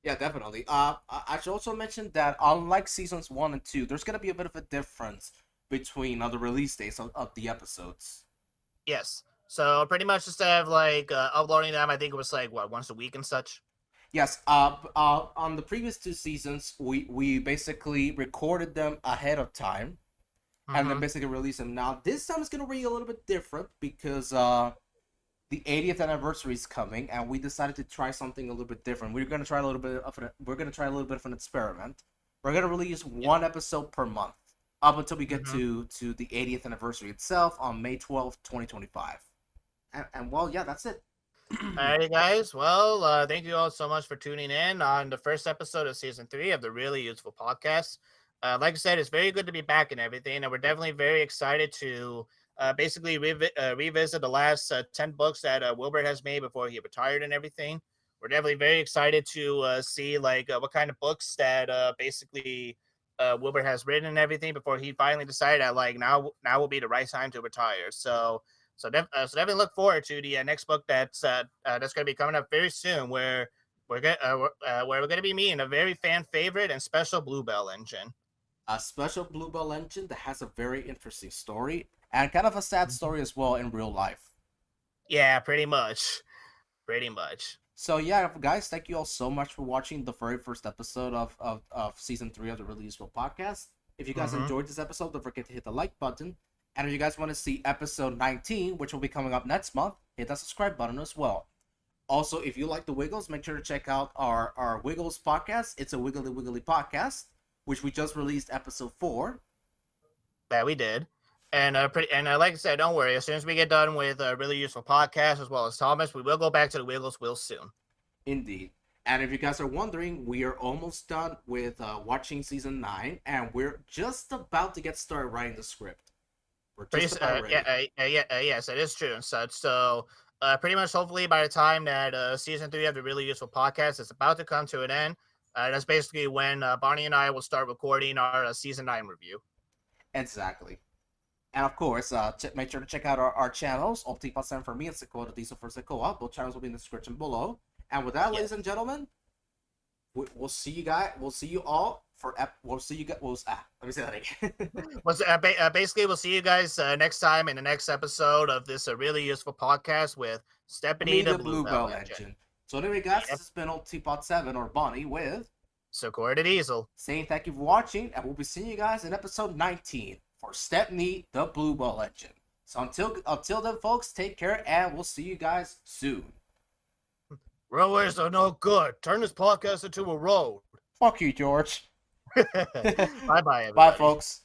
Yeah, definitely. I should also mention that unlike seasons 1 and 2, there's gonna be a bit of a difference between the release dates of the episodes. Yes. So pretty much instead of like uploading them, I think it was like what once a week and such. Yes. On the previous 2 seasons, we basically recorded them ahead of time, and then Mm-hmm. basically released them. Now this time it's gonna be a little bit different because the 80th anniversary is coming, and we decided to try something a little bit different. We're gonna try a little bit of an experiment. We're gonna release one episode per month up until we get Mm-hmm. to the 80th anniversary itself on May 12th, 2025. And well, yeah, that's it. Alrighty, guys. Well, thank you all so much for tuning in on the first episode of season 3 of the Really Useful Podcast. Like I said, it's very good to be back and everything, and we're definitely very excited to basically revisit the last 10 books that Wilbert has made before he retired and everything. We're definitely very excited to see like what kind of books that basically Wilbert has written and everything before he finally decided that like now will be the right time to retire. So definitely look forward to the next book that's going to be coming up very soon, where where we're going to be meeting a very fan favorite and special Bluebell engine. A special Bluebell engine that has a very interesting story and kind of a sad story as well in real life. Yeah, pretty much. So yeah, guys, thank you all so much for watching the very first episode of season 3 of the Really Useful Podcast. If you guys Mm-hmm. enjoyed this episode, don't forget to hit the like button. And if you guys want to see episode 19, which will be coming up next month, hit that subscribe button as well. Also, if you like the Wiggles, make sure to check out our Wiggles podcast. It's a Wiggly Wiggly podcast, which we just released episode 4. That we did. And like I said, don't worry. As soon as we get done with a really useful podcast as well as Thomas, we will go back to the Wiggles real soon. Indeed. And if you guys are wondering, we are almost done with watching season 9, and we're just about to get started writing the script. We're just about ready. Yes, it is true and such. So, pretty much, hopefully, by the time that season 3 of the really useful podcast is about to come to an end, that's basically when Bonnie and I will start recording our season 9 review. Exactly. And of course, make sure to check out our channels, Optipa7 for me and Sequoia Diesel for Sequoia. Both channels will be in the description below. And with that, ladies and gentlemen, we'll see you guys. We'll see you all for. We'll see you guys. Let me say that again. Basically, we'll see you guys next time in the next episode of this really useful podcast with Stephanie the Bluebell Engine. So anyway, guys, this has been Optipa7 or Bonnie with Sequoia the Diesel saying thank you for watching, and we'll be seeing you guys in episode 19 for Stephanie the Bluebell Engine. So until then, folks, take care, and we'll see you guys soon. Railways are no good. Turn this podcast into a road. Fuck you, George. Bye-bye, everybody. Bye, folks.